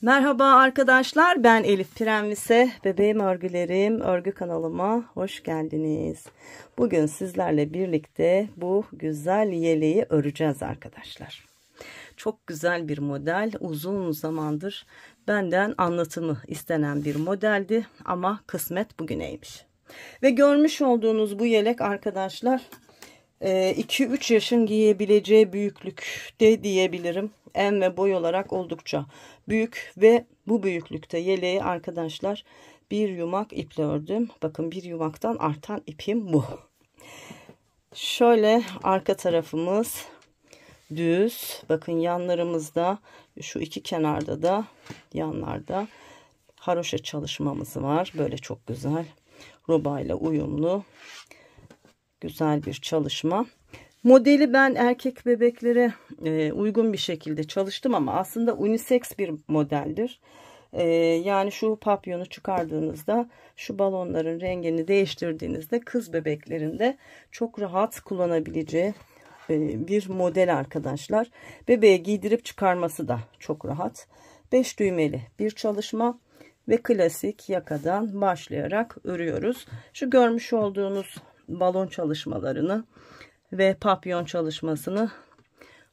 Merhaba arkadaşlar, ben Elif Prenvise, bebeğim örgülerim, örgü kanalıma hoş geldiniz. Bugün sizlerle birlikte bu güzel yeleği öreceğiz arkadaşlar. Çok güzel bir model, uzun zamandır benden anlatımı istenen bir modeldi ama kısmet bugüneymiş. Ve görmüş olduğunuz bu yelek arkadaşlar 2-3 yaşın giyebileceği büyüklükte diyebilirim. En ve boy olarak oldukça büyük ve bu büyüklükte yeleği arkadaşlar bir yumak iple ördüm. Bakın bir yumaktan artan ipim bu. Şöyle arka tarafımız düz. Bakın yanlarımızda şu iki kenarda da yanlarda haroşa çalışmamız var. Böyle çok güzel robayla uyumlu güzel bir çalışma. Modeli ben erkek bebeklere uygun bir şekilde çalıştım ama aslında unisex bir modeldir. Yani şu papyonu çıkardığınızda, şu balonların rengini değiştirdiğinizde kız bebeklerinde çok rahat kullanabileceği bir model arkadaşlar. Bebeğe giydirip çıkarması da çok rahat. 5 düğmeli bir çalışma ve klasik yakadan başlayarak örüyoruz. Şu görmüş olduğunuz balon çalışmalarını ve papyon çalışmasını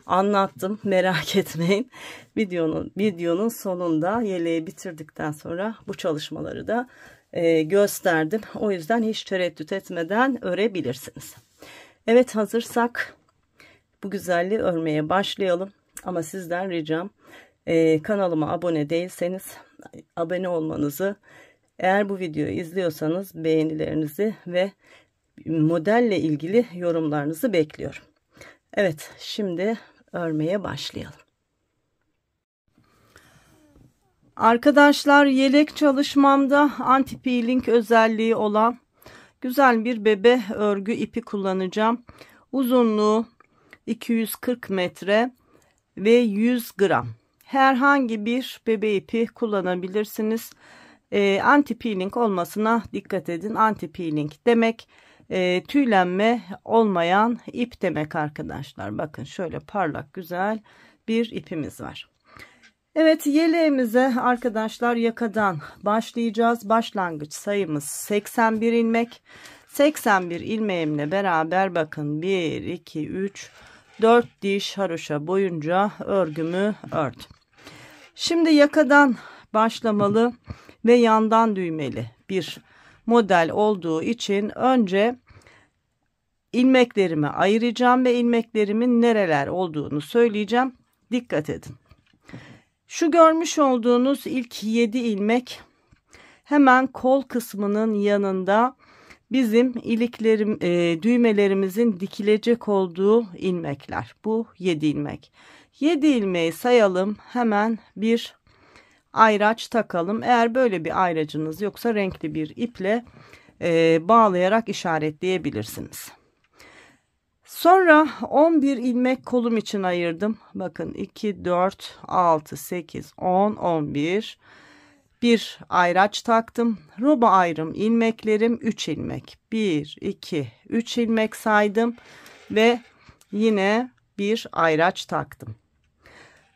anlattım, merak etmeyin. Videonun sonunda yeleği bitirdikten sonra bu çalışmaları da gösterdim. O yüzden hiç tereddüt etmeden örebilirsiniz. Evet, hazırsak bu güzelliği örmeye başlayalım. Ama sizden ricam kanalıma abone değilseniz abone olmanızı, eğer bu videoyu izliyorsanız beğenilerinizi ve modelle ilgili yorumlarınızı bekliyorum. Evet, şimdi örmeye başlayalım. Arkadaşlar, yelek çalışmamda anti peeling özelliği olan güzel bir bebe örgü ipi kullanacağım. Uzunluğu 240 metre ve 100 gram. Herhangi bir bebe ipi kullanabilirsiniz. Anti peeling olmasına dikkat edin. Anti peeling demek tüylenme olmayan ip demek arkadaşlar. Bakın şöyle parlak güzel bir ipimiz var. Evet, yeleğimize arkadaşlar yakadan başlayacağız. Başlangıç sayımız 81 ilmek. 81 ilmeğimle beraber bakın 1 2 3 4 diş haroşa boyunca örgümü ördüm. Şimdi yakadan başlamalı ve yandan düğmeli bir model olduğu için önce ilmeklerimi ayıracağım ve ilmeklerimin nereler olduğunu söyleyeceğim. Dikkat edin. Şu görmüş olduğunuz ilk 7 ilmek hemen kol kısmının yanında bizim düğmelerimizin dikilecek olduğu ilmekler. Bu 7 ilmek. 7 ilmeği sayalım, hemen bir ayraç takalım. Eğer böyle bir ayracınız yoksa renkli bir iple bağlayarak işaretleyebilirsiniz. Sonra 11 ilmek kolum için ayırdım. Bakın 2 4 6 8 10 11 bir ayraç taktım. Roba ayrım ilmeklerim 3 ilmek. 1 2 3 ilmek saydım ve yine bir ayraç taktım.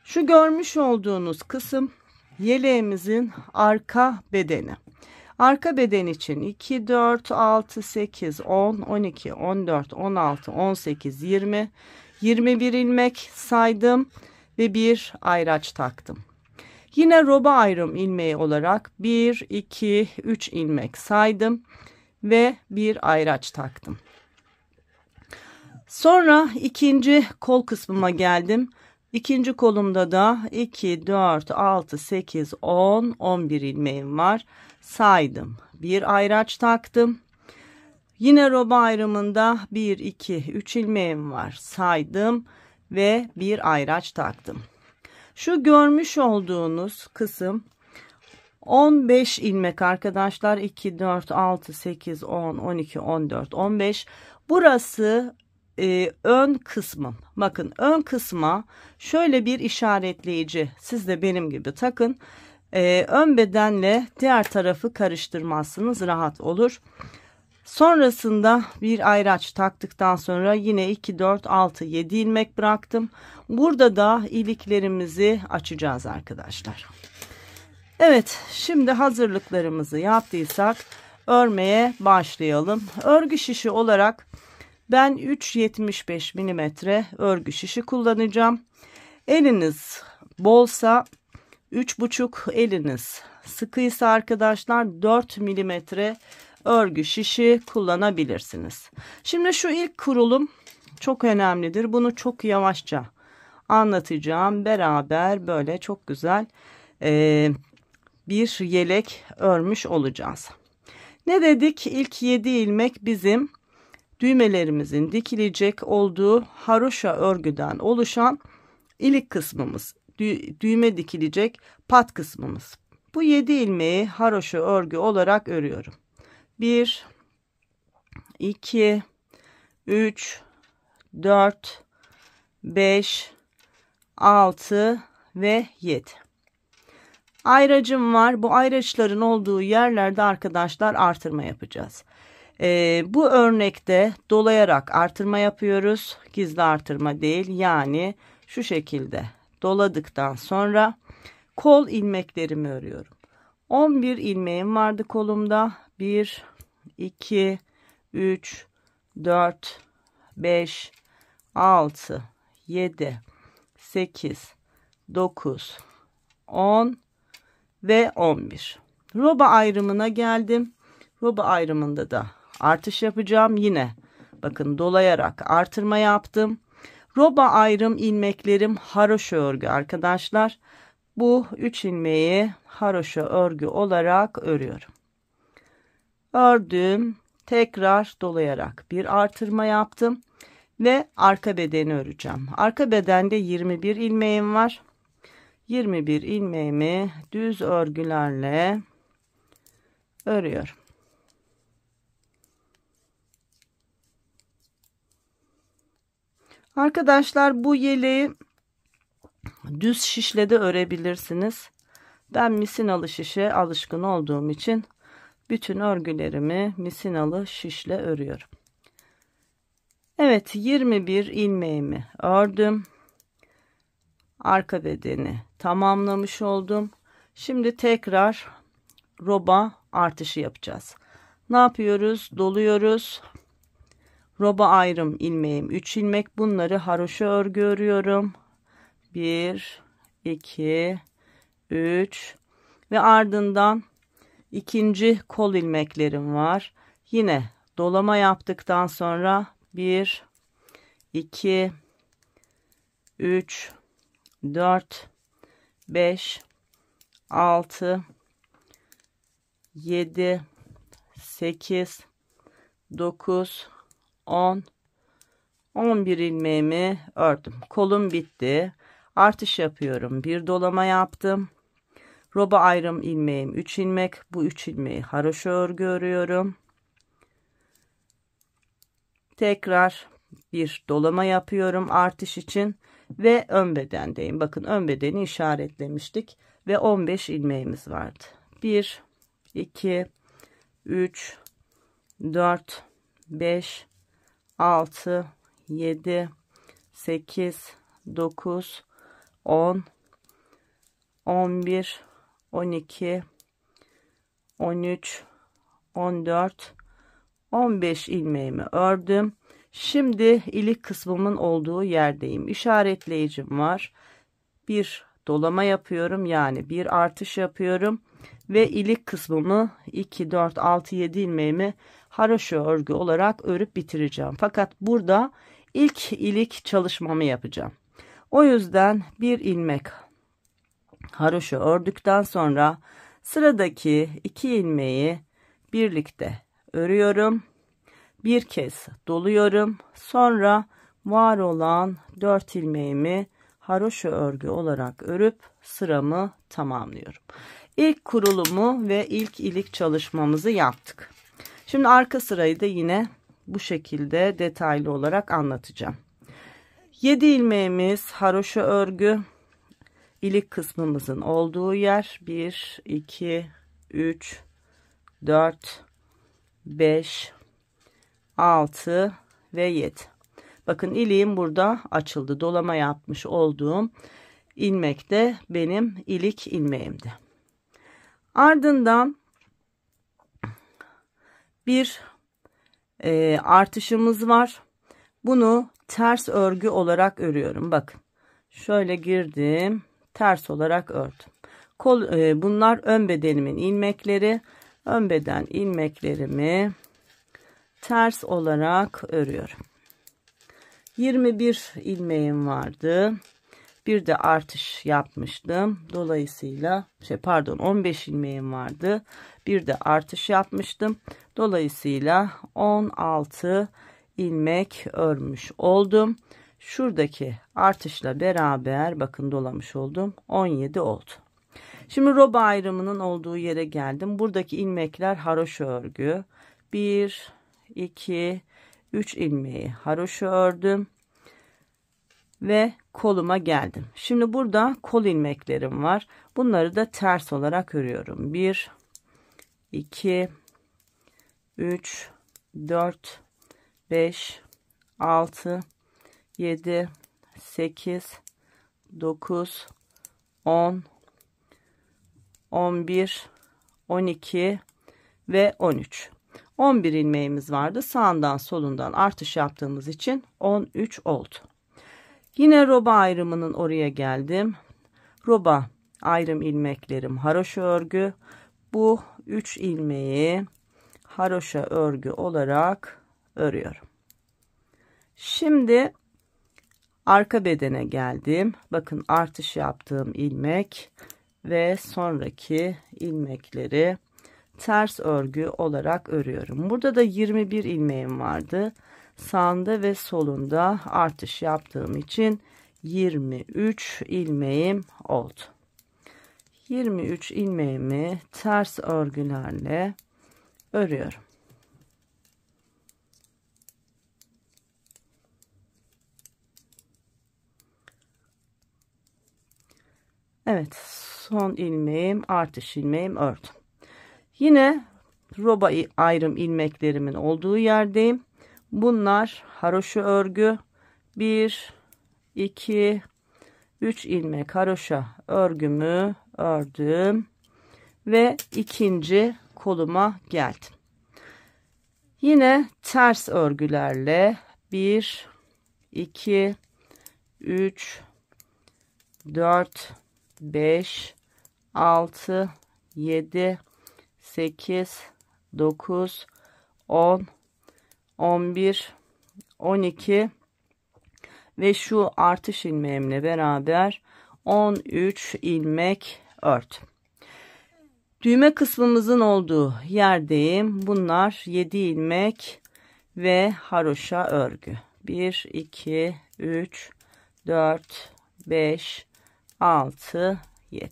Şu görmüş olduğunuz kısım yeleğimizin arka bedeni. Arka beden için 2, 4, 6, 8, 10, 12, 14, 16, 18, 20, 21 ilmek saydım ve bir ayraç taktım. Yine roba ayrım ilmeği olarak 1, 2, 3 ilmek saydım ve bir ayraç taktım. Sonra ikinci kol kısmıma geldim. İkinci kolumda da 2, 4, 6, 8, 10, 11 ilmeğim var. Saydım. Bir ayraç taktım. Yine roba ayrımında 1, 2, 3 ilmeğim var. Saydım ve bir ayraç taktım. Şu görmüş olduğunuz kısım 15 ilmek arkadaşlar. 2, 4, 6, 8, 10, 12, 14, 15. Burası ön kısmım. Bakın ön kısma şöyle bir işaretleyici, siz de benim gibi takın. Ön bedenle diğer tarafı karıştırmazsınız, rahat olur. Sonrasında bir ayraç taktıktan sonra yine 2 4 6 7 ilmek bıraktım. Burada da iliklerimizi açacağız arkadaşlar. Evet, şimdi hazırlıklarımızı yaptıysak örmeye başlayalım. Örgü şişi olarak ben 3,75 milimetre örgü şişi kullanacağım. Eliniz bolsa 3,5, eliniz sıkıysa arkadaşlar 4 milimetre örgü şişi kullanabilirsiniz. Şimdi şu ilk kurulum çok önemlidir. Bunu çok yavaşça anlatacağım. Beraber böyle çok güzel bir yelek örmüş olacağız. Ne dedik? İlk 7 ilmek bizim düğmelerimizin dikilecek olduğu haroşa örgüden oluşan ilik kısmımız. Düğme dikilecek pat kısmımız. Bu 7 ilmeği haroşa örgü olarak örüyorum. 1, 2, 3, 4, 5, 6 ve 7. Ayracım var. Bu ayraçların olduğu yerlerde arkadaşlar artırma yapacağız. Bu örnekte dolayarak artırma yapıyoruz. Gizli artırma değil. Yani şu şekilde doladıktan sonra kol ilmeklerimi örüyorum. 11 ilmeğim vardı kolumda. 1, 2, 3, 4, 5, 6, 7, 8, 9, 10 ve 11. Roba ayrımına geldim. Roba ayrımında da artış yapacağım. Yine bakın dolayarak artırma yaptım. Roba ayrım ilmeklerim haroşa örgü arkadaşlar. Bu 3 ilmeği haroşa örgü olarak örüyorum. Ördüm. Tekrar dolayarak bir artırma yaptım. Ve arka bedeni öreceğim. Arka bedende 21 ilmeğim var. 21 ilmeğimi düz örgülerle örüyorum. Arkadaşlar bu yeleği düz şişle de örebilirsiniz. Ben misinalı şişe alışkın olduğum için bütün örgülerimi misinalı şişle örüyorum. Evet, 21 ilmeğimi ördüm. Arka bedeni tamamlamış oldum. Şimdi tekrar roba artışı yapacağız. Ne yapıyoruz? Doluyoruz. Roba ayrım ilmeğim 3 ilmek. Bunları haroşa örgü örüyorum. 1, 2, 3 ve ardından ikinci kol ilmeklerim var. Yine dolama yaptıktan sonra 1, 2, 3, 4, 5, 6, 7, 8, 9, 10, 11 ilmeğimi ördüm. Kolum bitti. Artış yapıyorum. Bir dolama yaptım. Roba ayrım ilmeğim 3 ilmek. Bu 3 ilmeği haroşa örgü örüyorum. Tekrar bir dolama yapıyorum artış için ve ön bedendeyim. Bakın ön bedeni işaretlemiştik ve 15 ilmeğimiz vardı. 1, 2, 3, 4, 5, 6, 7, 8, 9, 10, 11, 12, 13, 14, 15 ilmeğimi ördüm. Şimdi ilik kısmımın olduğu yerdeyim. İşaretleyicim var. Bir dolama yapıyorum. Yani bir artış yapıyorum. Ve ilik kısmımı 2, 4, 6, 7 ilmeğimi haroşa örgü olarak örüp bitireceğim. Fakat burada ilk ilik çalışmamı yapacağım. O yüzden bir ilmek haroşa ördükten sonra sıradaki 2 ilmeği birlikte örüyorum. Bir kez doluyorum. Sonra var olan 4 ilmeğimi haroşa örgü olarak örüp sıramı tamamlıyorum. İlk kurulumu ve ilk ilik çalışmamızı yaptık. Şimdi arka sırayı da yine bu şekilde detaylı olarak anlatacağım. 7 ilmeğimiz haroşa örgü, ilik kısmımızın olduğu yer 1, 2, 3, 4, 5, 6 ve 7. Bakın iliğim burada açıldı. Dolama yapmış olduğum ilmek de benim ilik ilmeğimdi. Ardından bir artışımız var. Bunu ters örgü olarak örüyorum. Bakın. Şöyle girdim. Ters olarak ördüm. Bunlar ön bedenimin ilmekleri. Ön beden ilmeklerimi ters olarak örüyorum. 21 ilmeğim vardı. Bir de artış yapmıştım. Dolayısıyla 15 ilmeğim vardı. Bir de artış yapmıştım. Dolayısıyla 16 ilmek örmüş oldum. Şuradaki artışla beraber bakın dolamış oldum. 17 oldu. Şimdi roba ayrımının olduğu yere geldim. Buradaki ilmekler haroşa örgü. 1, 2, 3 ilmeği haroşa ördüm. Ve koluma geldim. Şimdi burada kol ilmeklerim var. Bunları da ters olarak örüyorum. 1, 2, 3, 4, 5, 6, 7, 8, 9, 10, 11, 12 ve 13. 11 ilmeğimiz vardı. Sağından solundan artış yaptığımız için 13 oldu. Yine roba ayrımının oraya geldim. Roba ayrım ilmeklerim haroşa örgü. Bu 3 ilmeği haroşa örgü olarak örüyorum. Şimdi arka bedene geldim. Bakın artış yaptığım ilmek ve sonraki ilmekleri ters örgü olarak örüyorum. Burada da 21 ilmeğim vardı. Sağında ve solunda artış yaptığım için 23 ilmeğim oldu. 23 ilmeğimi ters örgülerle örüyorum. Evet, son ilmeğim, artış ilmeğim ördüm. Yine roba ayrım ilmeklerimin olduğu yerdeyim. Bunlar haroşa örgü. 1, 2, 3 ilmek haroşa örgümü ördüm ve ikinci koluma geldim. Yine ters örgülerle 1, 2, 3, 4, 5, 6, 7, 8, 9, 10, 11, 12 ve şu artış ilmeğimle beraber 13 ilmek ördüm. Düğme kısmımızın olduğu yerdeyim. Bunlar 7 ilmek ve haroşa örgü. 1, 2, 3, 4, 5, 6, 7.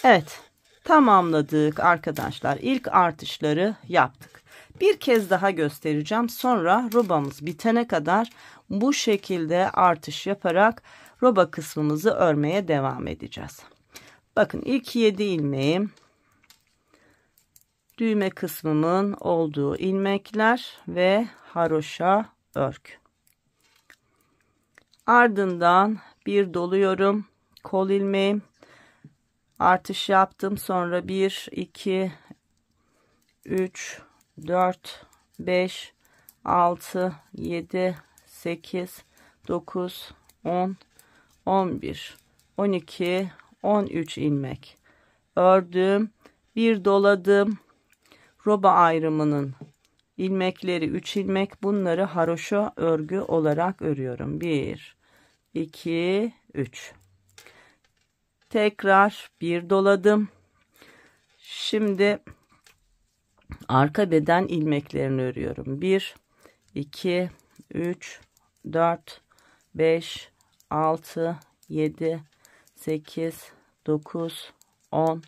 Evet, tamamladık arkadaşlar. İlk artışları yaptık. Bir kez daha göstereceğim. Sonra robamız bitene kadar bu şekilde artış yaparak roba kısmımızı örmeye devam edeceğiz. Bakın ilk 7 ilmeğim düğme kısmımın olduğu ilmekler ve haroşa örgü. Ardından bir doluyorum. Kol ilmeğim. Artış yaptım. Sonra 1, 2, 3, 4, 5, 6, 7, 8, 9, 10, 11, 12, 13 ilmek ördüm. Bir doladım. Roba ayrımının ilmekleri 3 ilmek. Bunları haroşa örgü olarak örüyorum. 1, 2, 3. Tekrar bir doladım. Şimdi arka beden ilmeklerini örüyorum. 1, 2, 3, 4, 5, 6, 7, 8, 9, 10,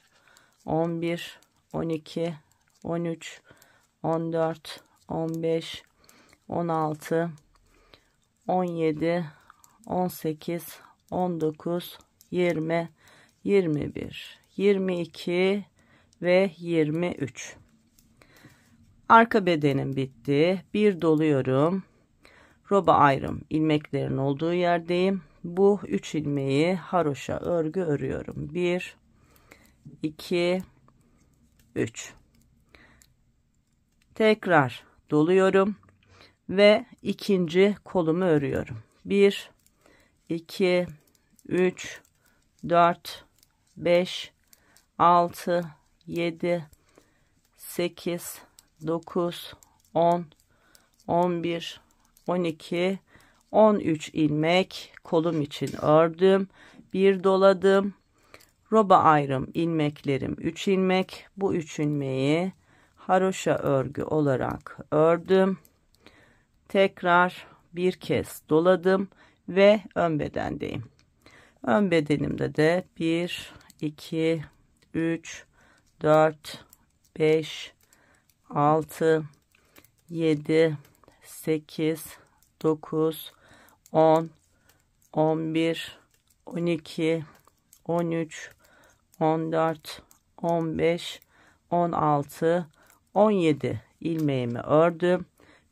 11, 12, 13, 14, 15, 16, 17, 18, 19, 20, 21, 22 ve 23. Arka bedenim bitti. Bir doluyorum. Roba ayrım ilmeklerin olduğu yerdeyim. Bu 3 ilmeği haroşa örgü örüyorum. 1, 2, 3. Tekrar doluyorum ve ikinci kolumu örüyorum. 1, 2, 3, 4, 5, 6, 7, 8, 9, 10, 11, 12, 13 ilmek kolum için ördüm. Bir doladım. Roba ayrım ilmeklerim 3 ilmek. Bu 3 ilmeği haroşa örgü olarak ördüm. Tekrar bir kez doladım ve ön bedendeyim. Ön bedenimde de 1, 2, 3, 4, 5, 6, 7, 8, 9, 10, 11, 12, 13, 14, 15, 16, 17 ilmeğimi ördüm.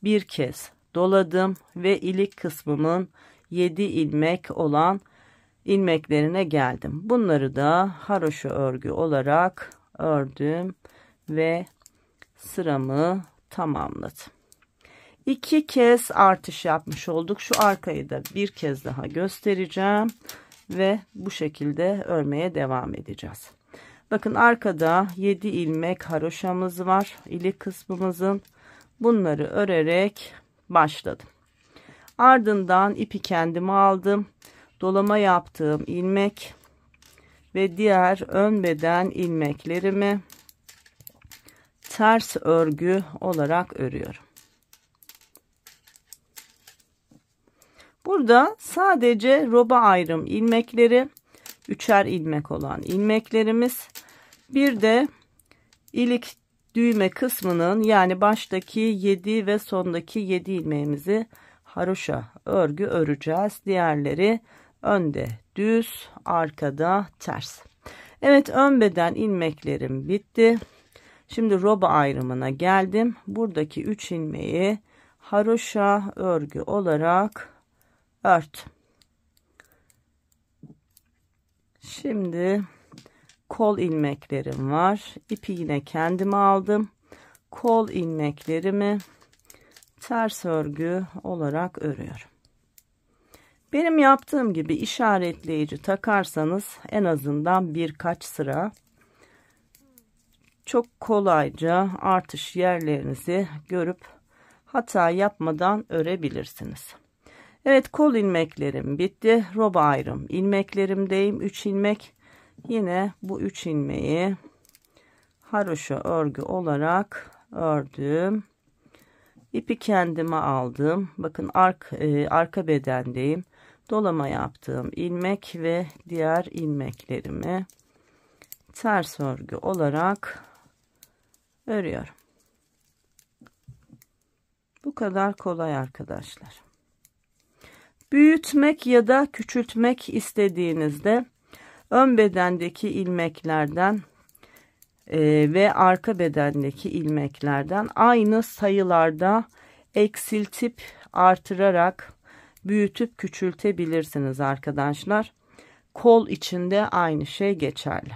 Bir kez doladım ve ilik kısmımın 7 ilmek olan ilmeklerine geldim. Bunları da haroşa örgü olarak ördüm ve sıramı tamamladım. 2 kez artış yapmış olduk. Şu arkayı da bir kez daha göstereceğim ve bu şekilde örmeye devam edeceğiz. Bakın arkada 7 ilmek haroşamız var. İlik kısmımızın. Bunları örerek başladım. Ardından ipi kendime aldım. Dolama yaptığım ilmek ve diğer ön beden ilmeklerimi ters örgü olarak örüyorum. Burada sadece roba ayrım ilmekleri, 3'er ilmek olan ilmeklerimiz, bir de ilik düğme kısmının yani baştaki 7 ve sondaki 7 ilmeğimizi haroşa örgü öreceğiz. Diğerleri önde düz, arkada ters. Evet, ön beden ilmeklerim bitti. Şimdi roba ayrımına geldim. Buradaki 3 ilmeği haroşa örgü olarak ört. Şimdi kol ilmeklerim var. İpi yine kendime aldım. Kol ilmeklerimi ters örgü olarak örüyorum. Benim yaptığım gibi işaretleyici takarsanız en azından birkaç sıra çok kolayca artış yerlerinizi görüp hata yapmadan örebilirsiniz. Evet, kol ilmeklerim bitti. Roba ayrım ilmeklerimdeyim. 3 ilmek. Yine bu 3 ilmeği haroşa örgü olarak ördüm. İpi kendime aldım. Bakın arka bedendeyim. Dolama yaptığım ilmek ve diğer ilmeklerimi ters örgü olarak örüyorum. Bu kadar kolay arkadaşlar. Büyütmek ya da küçültmek istediğinizde ön bedendeki ilmeklerden ve arka bedendeki ilmeklerden aynı sayılarda eksiltip artırarak büyütüp küçültebilirsiniz arkadaşlar. Kol içinde aynı şey geçerli.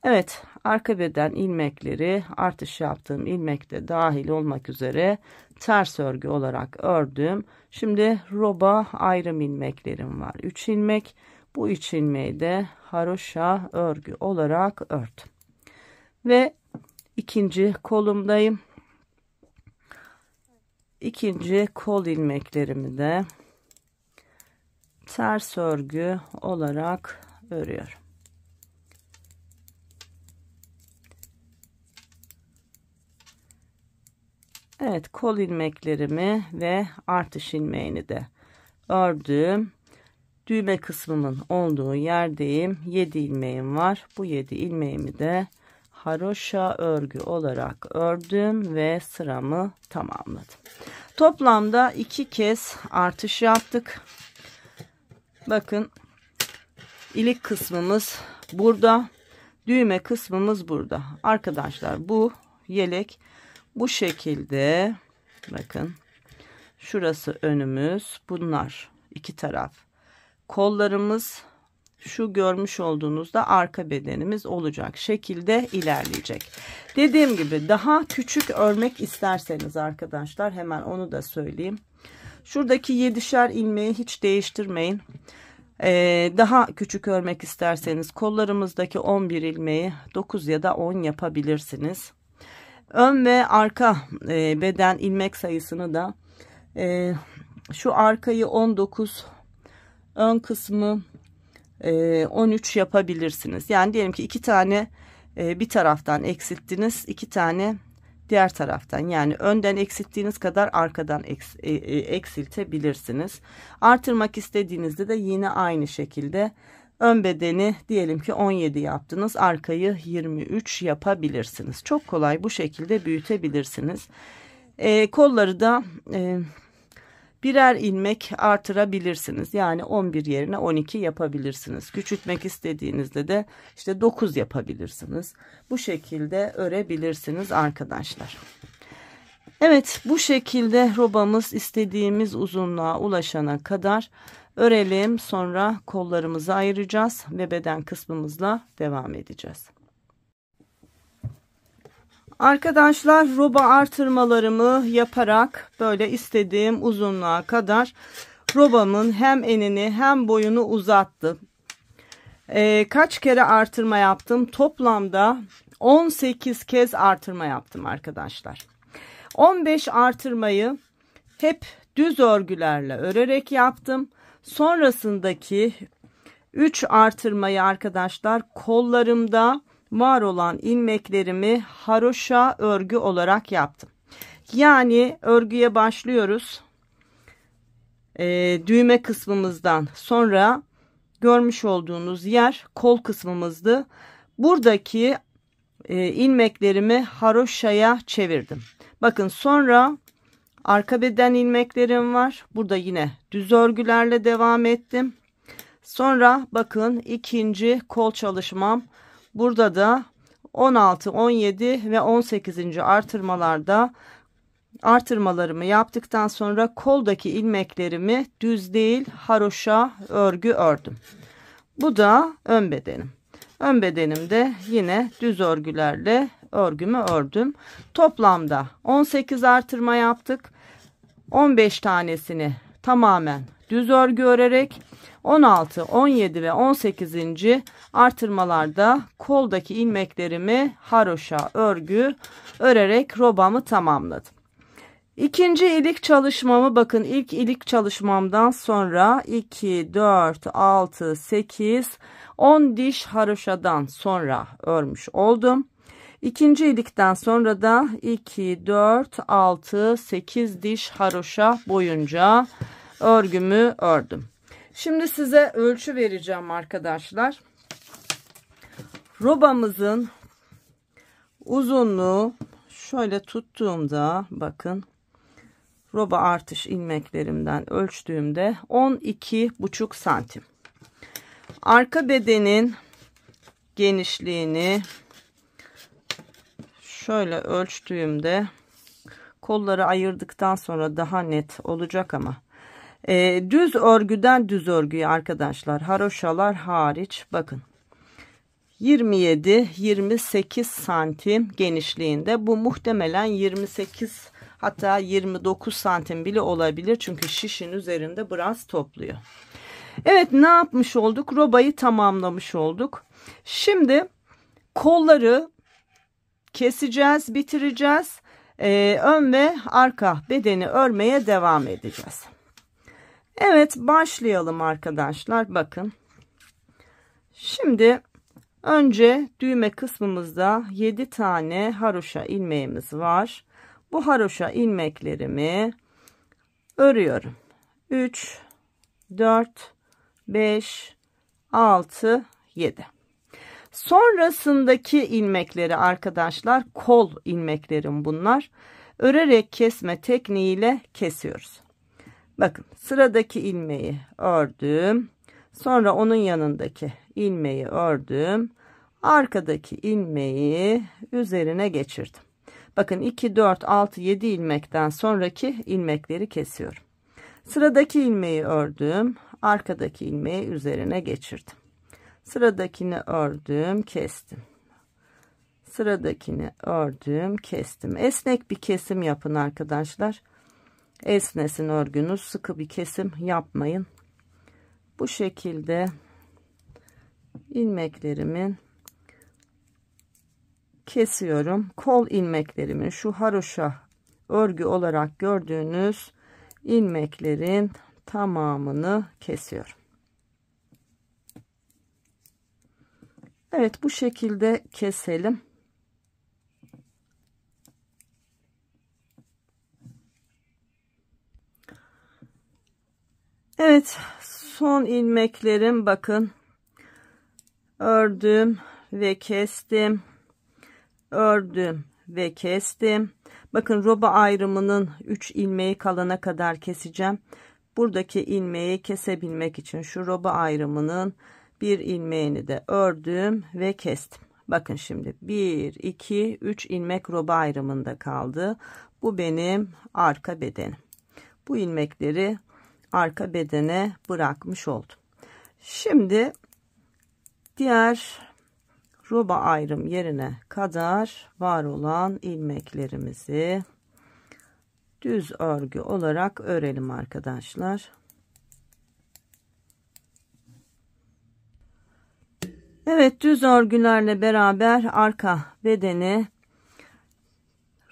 Evet, arka beden ilmekleri artış yaptığım ilmekte dahil olmak üzere ters örgü olarak ördüm. Şimdi roba ayrım ilmeklerim var. 3 ilmek. Bu 3 ilmeği de haroşa örgü olarak ördüm. Ve ikinci kolumdayım. İkinci kol ilmeklerimi de ters örgü olarak örüyorum. Evet, kol ilmeklerimi ve artış ilmeğini de ördüm. Düğme kısmımın olduğu yerdeyim. 7 ilmeğim var. Bu 7 ilmeğimi de haroşa örgü olarak ördüm ve sıramı tamamladım. Toplamda 2 kez artış yaptık. Bakın, ilik kısmımız burada. Düğme kısmımız burada. Arkadaşlar, bu yelek bu şekilde. Bakın, şurası önümüz. Bunlar iki taraf kollarımız. şu görmüş olduğunuzda arka bedenimiz olacak şekilde ilerleyecek. Dediğim gibi daha küçük örmek isterseniz arkadaşlar, hemen onu da söyleyeyim. Şuradaki 7'şer ilmeği hiç değiştirmeyin. Daha küçük örmek isterseniz kollarımızdaki 11 ilmeği 9 ya da 10 yapabilirsiniz. Ön ve arka beden ilmek sayısını da şu arkayı 19, ön kısmı 13 yapabilirsiniz. Yani diyelim ki 2 tane bir taraftan eksilttiniz, 2 tane diğer taraftan, yani önden eksilttiğiniz kadar arkadan eksiltebilirsiniz. Artırmak istediğinizde de yine aynı şekilde ön bedeni diyelim ki 17 yaptınız, arkayı 23 yapabilirsiniz. Çok kolay bu şekilde büyütebilirsiniz. Kolları da birer ilmek artırabilirsiniz. Yani 11 yerine 12 yapabilirsiniz. Küçültmek istediğinizde de işte 9 yapabilirsiniz. Bu şekilde örebilirsiniz arkadaşlar. Evet, bu şekilde robamız istediğimiz uzunluğa ulaşana kadar örelim. Sonra kollarımızı ayıracağız ve beden kısmımızla devam edeceğiz. Arkadaşlar, roba artırmalarımı yaparak böyle istediğim uzunluğa kadar robamın hem enini hem boyunu uzattım. Kaç kere artırma yaptım? Toplamda 18 kez artırma yaptım arkadaşlar. 15 artırmayı hep düz örgülerle örerek yaptım. Sonrasındaki 3 artırmayı arkadaşlar kollarımda var olan ilmeklerimi haroşa örgü olarak yaptım. Yani örgüye başlıyoruz. Düğme kısmımızdan sonra görmüş olduğunuz yer kol kısmımızdı. Buradaki ilmeklerimi haroşaya çevirdim. Bakın, sonra arka beden ilmeklerim var. Burada yine düz örgülerle devam ettim. Sonra bakın, ikinci kol çalışmam. Burada da 16, 17 ve 18. artırmalarda artırmalarımı yaptıktan sonra koldaki ilmeklerimi düz değil haroşa örgü ördüm. Bu da ön bedenim. Ön bedenimde yine düz örgülerle örgümü ördüm. Toplamda 18 artırma yaptık. 15 tanesini tamamen düz örgü örerek 16, 17 ve 18. artırmalarda koldaki ilmeklerimi haroşa örgü örerek robamı tamamladım. İkinci ilik çalışmamı, bakın, ilk ilik çalışmamdan sonra 2, 4, 6, 8, 10 diş haroşadan sonra örmüş oldum. İkinci ilikten sonra da 2, 4, 6, 8 diş haroşa boyunca örgümü ördüm. Şimdi size ölçü vereceğim arkadaşlar. Robamızın uzunluğu şöyle tuttuğumda, bakın, roba artış ilmeklerimden ölçtüğümde 12,5 santim. Arka bedenin genişliğini şöyle ölçtüğümde, kolları ayırdıktan sonra daha net olacak ama düz örgüden düz örgüye arkadaşlar, haroşalar hariç, bakın, 27-28 santim genişliğinde. Bu muhtemelen 28, hatta 29 santim bile olabilir. Çünkü şişin üzerinde biraz topluyor. Evet, ne yapmış olduk? Robayı tamamlamış olduk. Şimdi kolları keseceğiz, bitireceğiz. Ön ve arka bedeni örmeye devam edeceğiz. Evet, başlayalım arkadaşlar. Bakın. Şimdi önce düğme kısmımızda 7 tane haroşa ilmeğimiz var. Bu haroşa ilmeklerimi örüyorum. 3, 4, 5, 6, 7. Sonrasındaki ilmekleri arkadaşlar, kol ilmeklerim bunlar. Örerek kesme tekniğiyle kesiyoruz. Bakın, sıradaki ilmeği ördüm. Sonra onun yanındaki ilmeği ördüm. Arkadaki ilmeği üzerine geçirdim. Bakın, 2, 4, 6, 7 ilmekten sonraki ilmekleri kesiyorum. Sıradaki ilmeği ördüm. Arkadaki ilmeği üzerine geçirdim. Sıradakini ördüm, kestim. Sıradakini ördüm, kestim. Esnek bir kesim yapın arkadaşlar. Esnesin örgünüz. Sıkı bir kesim yapmayın. Bu şekilde ilmeklerimin kesiyorum. Kol ilmeklerimin şu haroşa örgü olarak gördüğünüz ilmeklerin tamamını kesiyorum. Evet, bu şekilde keselim. Evet, son ilmeklerim, bakın, ördüm ve kestim, ördüm ve kestim. Bakın, roba ayrımının 3 ilmeği kalana kadar keseceğim. Buradaki ilmeği kesebilmek için şu roba ayrımının bir ilmeğini de ördüm ve kestim. Bakın şimdi 1 2 3 ilmek roba ayrımında kaldı. Bu benim arka bedenim. Bu ilmekleri arka bedene bırakmış oldum. Şimdi diğer roba ayrım yerine kadar var olan ilmeklerimizi düz örgü olarak örelim arkadaşlar. Evet, düz örgülerle beraber arka bedeni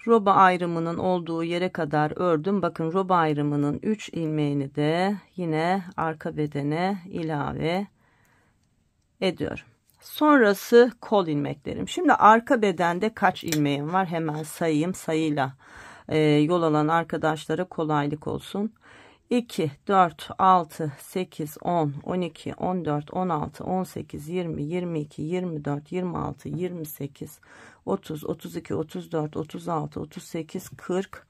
roba ayrımının olduğu yere kadar ördüm. Bakın, roba ayrımının 3 ilmeğini de yine arka bedene ilave ediyorum. Sonrası kol ilmeklerim. Şimdi arka bedende kaç ilmeğim var? Hemen sayayım. Sayıyla yol alan arkadaşlara kolaylık olsun. 2, 4, 6, 8, 10, 12, 14, 16, 18, 20, 22, 24, 26, 28, 30, 32, 34, 36, 38, 40,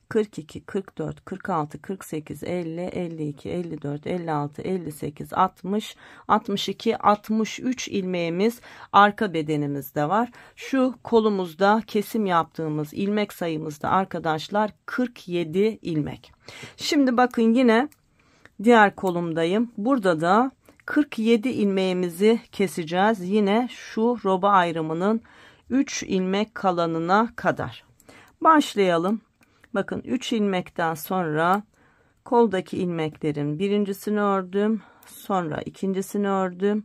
42, 44, 46, 48, 50, 52, 54, 56, 58, 60, 62, 63 ilmeğimiz arka bedenimizde var. Şu kolumuzda kesim yaptığımız ilmek sayımızda arkadaşlar 47 ilmek. Şimdi bakın, yine diğer kolumdayım. Burada da 47 ilmeğimizi keseceğiz. Yine şu roba ayrımının 3 ilmek kalanına kadar. Başlayalım. Bakın, 3 ilmekten sonra koldaki ilmeklerin birincisini ördüm. Sonra ikincisini ördüm.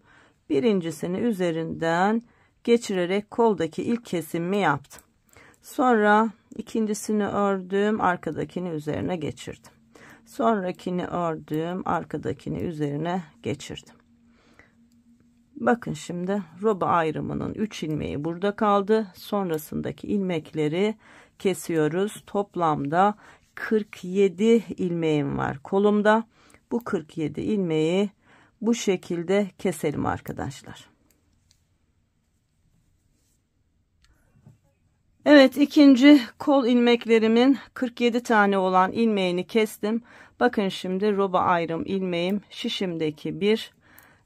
Birincisini üzerinden geçirerek koldaki ilk kesimimi yaptım. Sonra ikincisini ördüm. Arkadakini üzerine geçirdim. Sonrakini ördüm. Arkadakini üzerine geçirdim. Bakın, şimdi roba ayrımının 3 ilmeği burada kaldı. Sonrasındaki ilmekleri kesiyoruz. Toplamda 47 ilmeğim var kolumda. Bu 47 ilmeği bu şekilde keselim arkadaşlar. Evet, ikinci kol ilmeklerimin 47 tane olan ilmeğini kestim. Bakın, şimdi roba ayrım ilmeğim şişimdeki 1,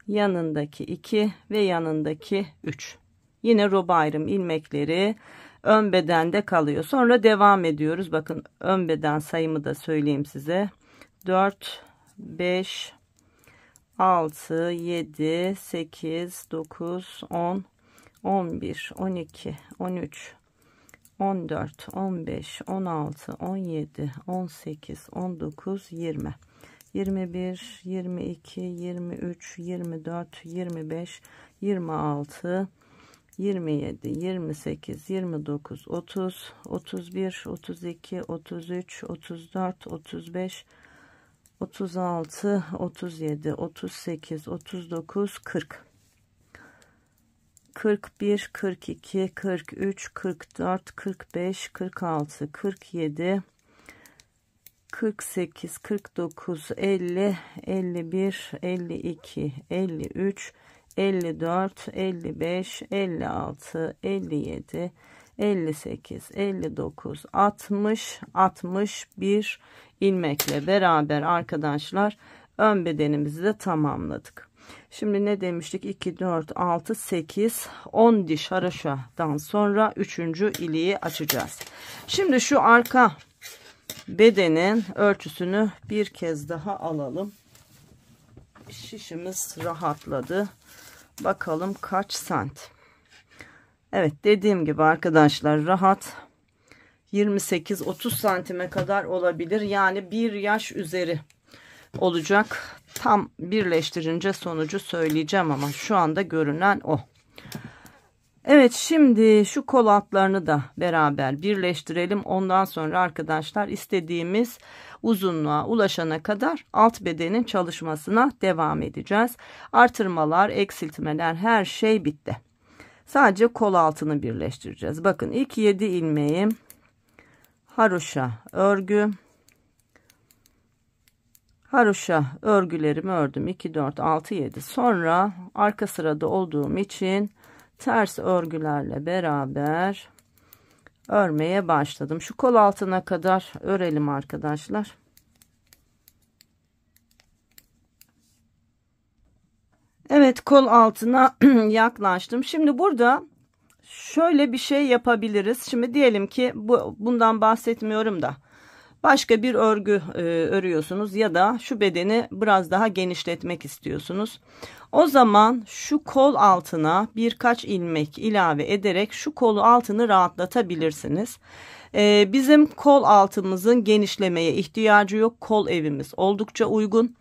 yanındaki 2 ve yanındaki 3. Yine roba ayrım ilmekleri ön bedende kalıyor. Sonra devam ediyoruz. Bakın, ön beden sayımı da söyleyeyim size. 4, 5, 6, 7, 8, 9, 10, 11, 12, 13, 14, 15, 16, 17, 18, 19, 20, 21, 22, 23, 24, 25, 26, 27, 28, 29, 30, 31, 32, 33, 34, 35, 36, 37, 38, 39, 40, 41, 42, 43, 44, 45, 46, 47, 48, 49, 50, 51, 52, 53, 54, 55, 56, 57, 58, 59, 60, 61 ilmekle beraber arkadaşlar ön bedenimizi de tamamladık. Şimdi ne demiştik? 2, 4, 6, 8, 10 diş haroşadan sonra 3. iliği açacağız. Şimdi şu arka bedenin ölçüsünü bir kez daha alalım. Şişimiz rahatladı. Bakalım kaç sant. Evet, dediğim gibi arkadaşlar rahat 28-30 santime kadar olabilir. Yani bir yaş üzeri olacak. Tam birleştirince sonucu söyleyeceğim ama şu anda görünen o. Evet, şimdi şu kol altlarını da beraber birleştirelim. Ondan sonra arkadaşlar istediğimiz uzunluğa ulaşana kadar alt bedenin çalışmasına devam edeceğiz. Artırmalar, eksiltmeler her şey bitti. Sadece kol altını birleştireceğiz. Bakın ilk 7 ilmeğim haroşa örgü. Haroşa örgülerimi ördüm. 2, 4, 6, 7. Sonra arka sırada olduğum için ters örgülerle beraber örmeye başladım. Şu kol altına kadar örelim arkadaşlar. Evet, kol altına yaklaştım. Şimdi burada şöyle bir şey yapabiliriz. Şimdi diyelim ki bundan bahsetmiyorum da başka bir örgü örüyorsunuz ya da şu bedeni biraz daha genişletmek istiyorsunuz. O zaman şu kol altına birkaç ilmek ilave ederek şu kolu altını rahatlatabilirsiniz. Bizim kol altımızın genişlemeye ihtiyacı yok. Kol evimiz oldukça uygun.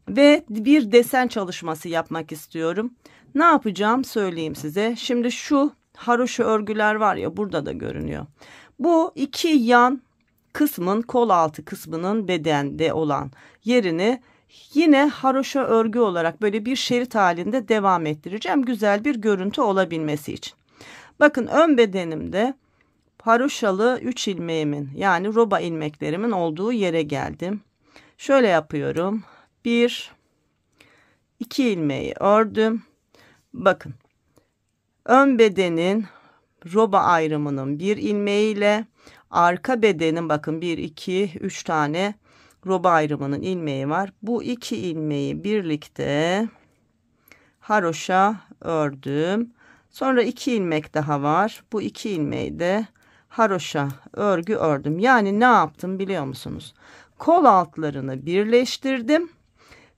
Ve bir desen çalışması yapmak istiyorum. Ne yapacağım söyleyeyim size. Şimdi şu haroşa örgüler var ya, burada da görünüyor. Bu iki yan kısmın, kol altı kısmının bedende olan yerini yine haroşa örgü olarak böyle bir şerit halinde devam ettireceğim. Güzel bir görüntü olabilmesi için. Bakın ön bedenimde haroşalı 3 ilmeğimin yani roba ilmeklerimin olduğu yere geldim. Şöyle yapıyorum. 1, 2 ilmeği ördüm. Bakın ön bedenin roba ayrımının bir ilmeğiyle arka bedenin, bakın 1, 2, 3 tane roba ayrımının ilmeği var. Bu 2 ilmeği birlikte haroşa ördüm. Sonra 2 ilmek daha var. Bu 2 ilmeği de haroşa örgü ördüm. Yani ne yaptım biliyor musunuz? Kol altlarını birleştirdim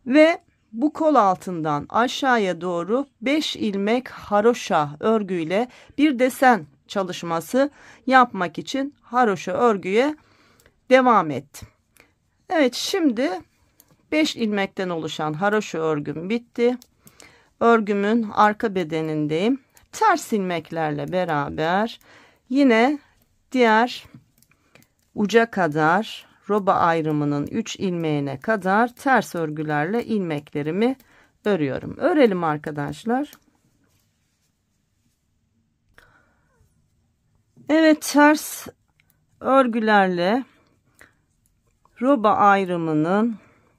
ve bu kol altından aşağıya doğru 5 ilmek haroşa örgüyle bir desen çalışması yapmak için haroşa örgüye devam ettim. Evet, şimdi 5 ilmekten oluşan haroşa örgüm bitti. Örgümün arka bedenindeyim. Ters ilmeklerle beraber yine diğer uca kadar roba ayrımının 3 ilmeğine kadar ters örgülerle ilmeklerimi örüyorum. Örelim arkadaşlar. Evet, ters örgülerle roba ayrımının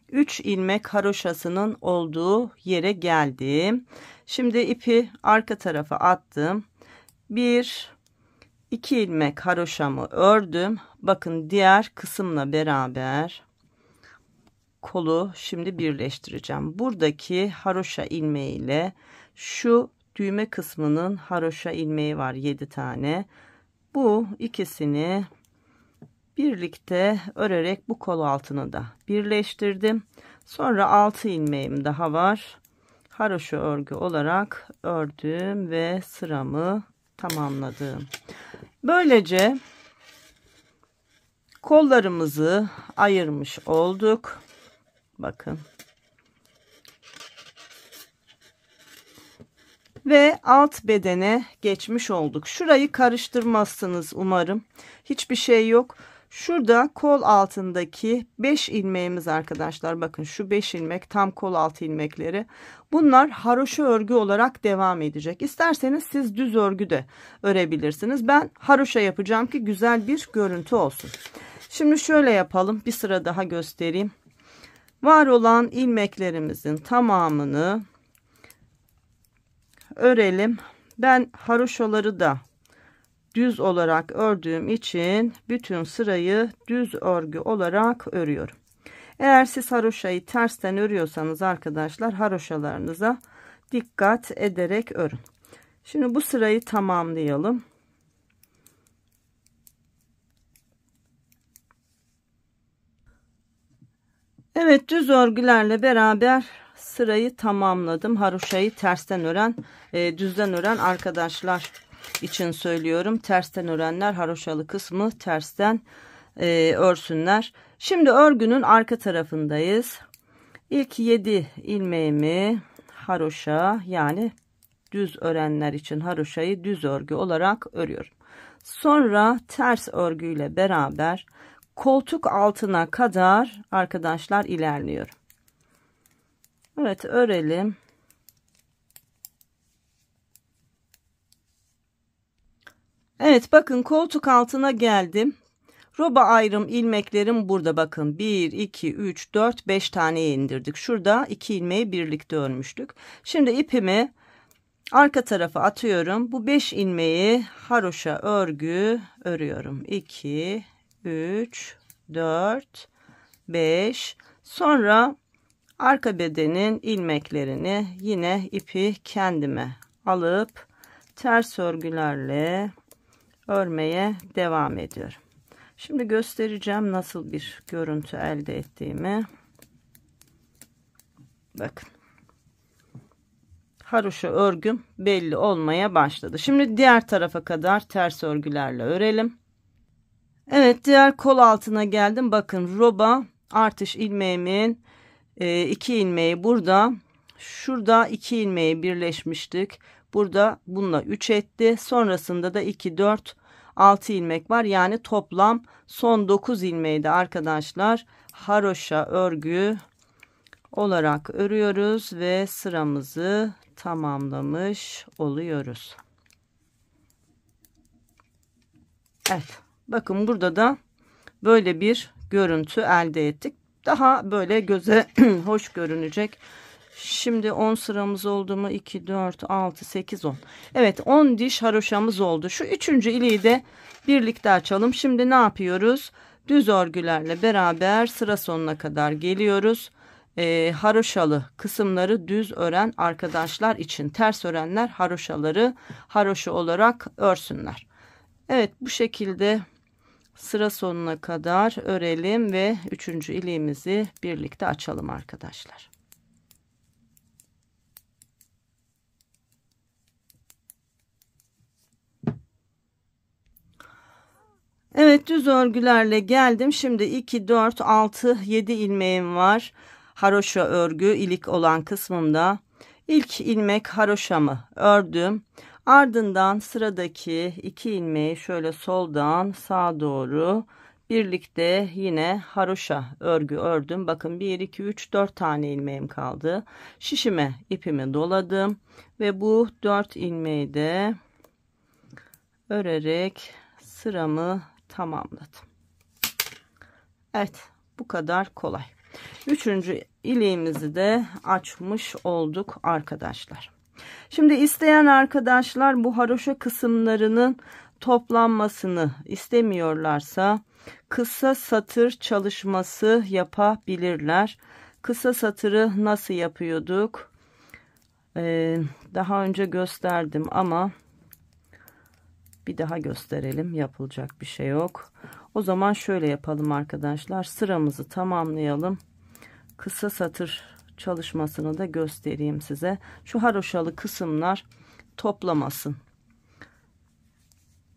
3 ilmek haroşasının olduğu yere geldim. Şimdi ipi arka tarafa attım. 1, 2 ilmek haroşamı ördüm. Bakın diğer kısımla beraber kolu şimdi birleştireceğim. Buradaki haroşa ilmeği ile şu düğme kısmının haroşa ilmeği var 7 tane. Bu ikisini birlikte örerek bu kol altını da birleştirdim. Sonra 6 ilmeğim daha var. Haroşa örgü olarak ördüm ve sıramı tamamladım. Böylece kollarımızı ayırmış olduk. Bakın. Ve alt bedene geçmiş olduk. Şurayı karıştırmazsınız umarım. Hiçbir şey yok. Şurada kol altındaki 5 ilmeğimiz arkadaşlar. Bakın şu 5 ilmek tam kol altı ilmekleri. Bunlar haroşa örgü olarak devam edecek. İsterseniz siz düz örgü de örebilirsiniz. Ben haroşa yapacağım ki güzel bir görüntü olsun. Şimdi şöyle yapalım. Bir sıra daha göstereyim. Var olan ilmeklerimizin tamamını örelim. Ben haroşaları da düz olarak ördüğüm için bütün sırayı düz örgü olarak örüyorum. Eğer siz haroşayı tersten örüyorsanız arkadaşlar haroşalarınıza dikkat ederek örün. Şimdi bu sırayı tamamlayalım. Evet, düz örgülerle beraber sırayı tamamladım. Haroşayı tersten ören, düzden ören arkadaşlar için söylüyorum. Tersten örenler haroşalı kısmı tersten örsünler. Şimdi örgünün arka tarafındayız. İlk 7 ilmeğimi haroşa, yani düz örenler için haroşayı düz örgü olarak örüyorum. Sonra ters örgüyle beraber koltuk altına kadar arkadaşlar ilerliyorum. Evet, örelim. Evet, bakın koltuk altına geldim. Roba ayrım ilmeklerim burada, bakın 1 2 3 4 5 taneye indirdik. Şurada 2 ilmeği birlikte örmüştük. Şimdi ipimi arka tarafa atıyorum. Bu 5 ilmeği haroşa örgü örüyorum. 2 3 4 5. Sonra arka bedenin ilmeklerini yine ipi kendime alıp ters örgülerle örmeye devam ediyorum. Şimdi göstereceğim nasıl bir görüntü elde ettiğimi. Bakın. Haroşa örgüm belli olmaya başladı. Şimdi diğer tarafa kadar ters örgülerle örelim. Evet, diğer kol altına geldim. Bakın, roba artış ilmeğimin 2 ilmeği burada. Şurada 2 ilmeği birleşmiştik. Burada bununla 3 etti. Sonrasında da 2 4 6 ilmek var. Yani toplam son 9 ilmeği de arkadaşlar haroşa örgü olarak örüyoruz ve sıramızı tamamlamış oluyoruz. Evet, bakın burada da böyle bir görüntü elde ettik. Daha böyle göze hoş görünecek. Şimdi 10 sıramız oldu mu? 2 4 6 8 10. Evet, 10 diş haroşamız oldu. Şu 3. iliği de birlikte açalım. Şimdi ne yapıyoruz? Düz örgülerle beraber sıra sonuna kadar geliyoruz. Haroşalı kısımları düz ören arkadaşlar için, ters örenler haroşaları haroşa olarak örsünler. Evet, bu şekilde sıra sonuna kadar örelim ve 3. iliğimizi birlikte açalım arkadaşlar. Evet, düz örgülerle geldim. Şimdi 2 4 6 7 ilmeğim var. Haroşa örgü ilik olan kısmımda. İlk ilmek haroşamı ördüm. Ardından sıradaki 2 ilmeği şöyle soldan sağa doğru birlikte yine haroşa örgü ördüm. Bakın 1 2 3 4 tane ilmeğim kaldı. Şişime ipimi doladım ve bu 4 ilmeği de örerek sıramı tamamladım. Evet, bu kadar kolay. 3. iliğimizi de açmış olduk arkadaşlar. Şimdi isteyen arkadaşlar bu haroşa kısımlarının toplanmasını istemiyorlarsa kısa satır çalışması yapabilirler. Kısa satırı nasıl yapıyorduk? Daha önce gösterdim ama bir daha gösterelim. Yapılacak bir şey yok. O zaman şöyle yapalım arkadaşlar. Sıramızı tamamlayalım. Kısa satır çalışmasını da göstereyim size. Şu haroşalı kısımlar toplamasın.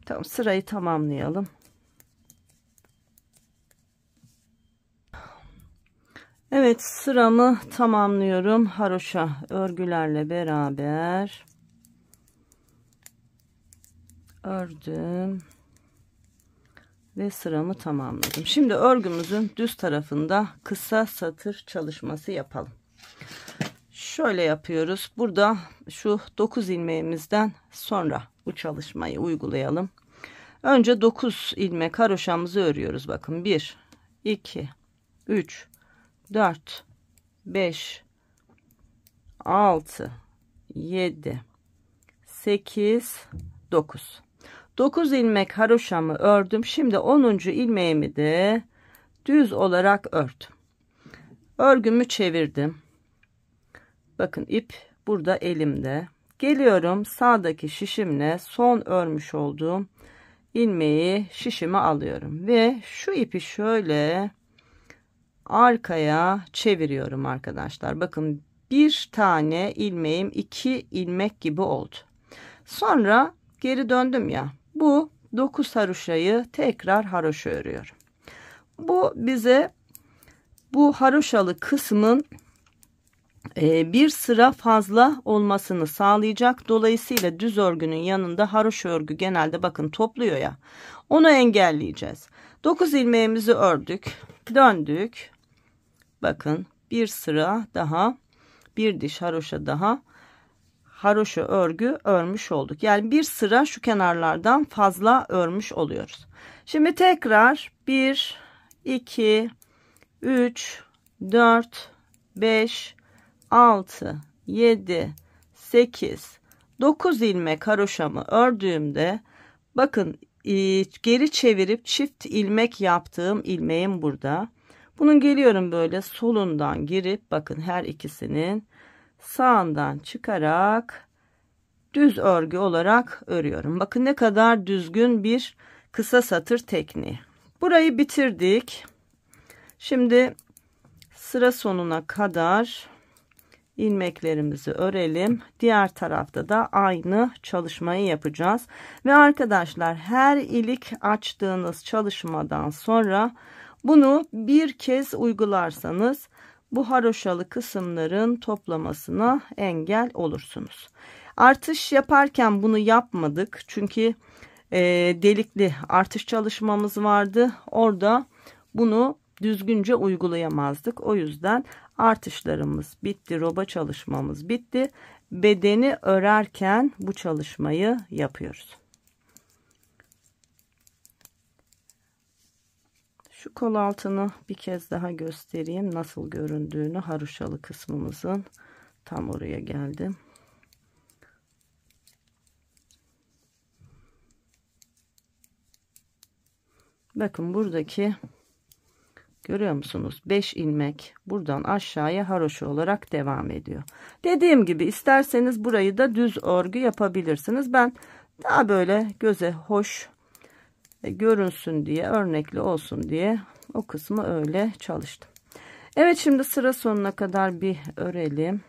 Tamam, sırayı tamamlayalım. Evet, sıramı tamamlıyorum. Haroşa örgülerle beraber ördüm ve sıramı tamamladım. Şimdi örgümüzün düz tarafında kısa satır çalışması yapalım. Şöyle yapıyoruz. Burada şu 9 ilmeğimizden sonra bu çalışmayı uygulayalım. Önce 9 ilmek haroşamızı örüyoruz. Bakın 1 2 3 4 5 6 7 8 9. 9 ilmek haroşamı ördüm. Şimdi 10. ilmeğimi de düz olarak ördüm. Örgümü çevirdim. Bakın ip burada elimde. Geliyorum, sağdaki şişimle son örmüş olduğum ilmeği şişime alıyorum ve şu ipi şöyle arkaya çeviriyorum arkadaşlar. Bakın bir tane ilmeğim 2 ilmek gibi oldu. Sonra geri döndüm ya. Bu 9 haroşayı tekrar haroşa örüyorum. Bu bize bu haroşalı kısmın bir sıra fazla olmasını sağlayacak. Dolayısıyla düz örgünün yanında haroşa örgü genelde bakın topluyor ya. Onu engelleyeceğiz. 9 ilmeğimizi ördük. Döndük. Bakın bir sıra daha, bir diş haroşa daha haroşa örgü örmüş olduk. Yani bir sıra şu kenarlardan fazla örmüş oluyoruz. Şimdi tekrar 1, 2, 3, 4, 5, 6, 7, 8, 9 ilmek haroşamı ördüğümde bakın geri çevirip çift ilmek yaptığım ilmeğim burada. Bunun geliyorum böyle solundan girip bakın her ikisinin sağından çıkarak düz örgü olarak örüyorum. Bakın ne kadar düzgün bir kısa satır tekniği. Burayı bitirdik. Şimdi sıra sonuna kadar ilmeklerimizi örelim. Diğer tarafta da aynı çalışmayı yapacağız. Ve arkadaşlar her ilik açtığınız çalışmadan sonra bunu bir kez uygularsanız bu haroşalı kısımların toplamasına engel olursunuz. Artış yaparken bunu yapmadık. Çünkü delikli artış çalışmamız vardı. Orada bunu düzgünce uygulayamazdık. O yüzden artışlarımız bitti. Roba çalışmamız bitti. Bedeni örerken bu çalışmayı yapıyoruz. Şu kol altını bir kez daha göstereyim. Nasıl göründüğünü haroşalı kısmımızın tam oraya geldim. Bakın buradaki görüyor musunuz? 5 ilmek buradan aşağıya haroşa olarak devam ediyor. Dediğim gibi isterseniz burayı da düz örgü yapabilirsiniz. Ben daha böyle göze hoş görünsün diye, örnekli olsun diye o kısmı öyle çalıştım. Evet, şimdi sıra sonuna kadar bir örelim.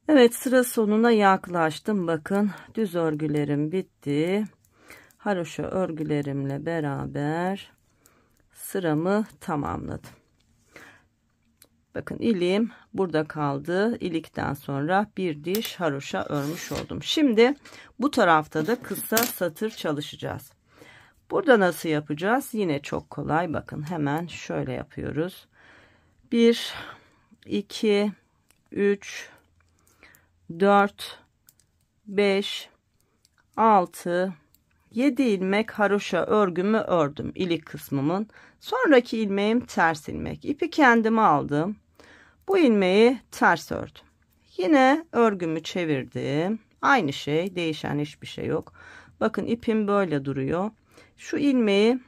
Evet, sıra sonuna yaklaştım. Bakın düz örgülerim bitti. Haroşa örgülerimle beraber sıramı tamamladım. Bakın iliğim burada kaldı. İlikten sonra bir diş haroşa örmüş oldum. Şimdi bu tarafta da kısa satır çalışacağız. Burada nasıl yapacağız? Yine çok kolay. Bakın hemen şöyle yapıyoruz. 1, 2, 3, 4, 5, 6, 7 ilmek haroşa örgümü ördüm ilik kısmımın. Sonraki ilmeğim ters ilmek. İpi kendime aldım. Bu ilmeği ters ördüm. Yine örgümü çevirdim. Aynı şey, değişen hiçbir şey yok. Bakın ipim böyle duruyor. Şu ilmeği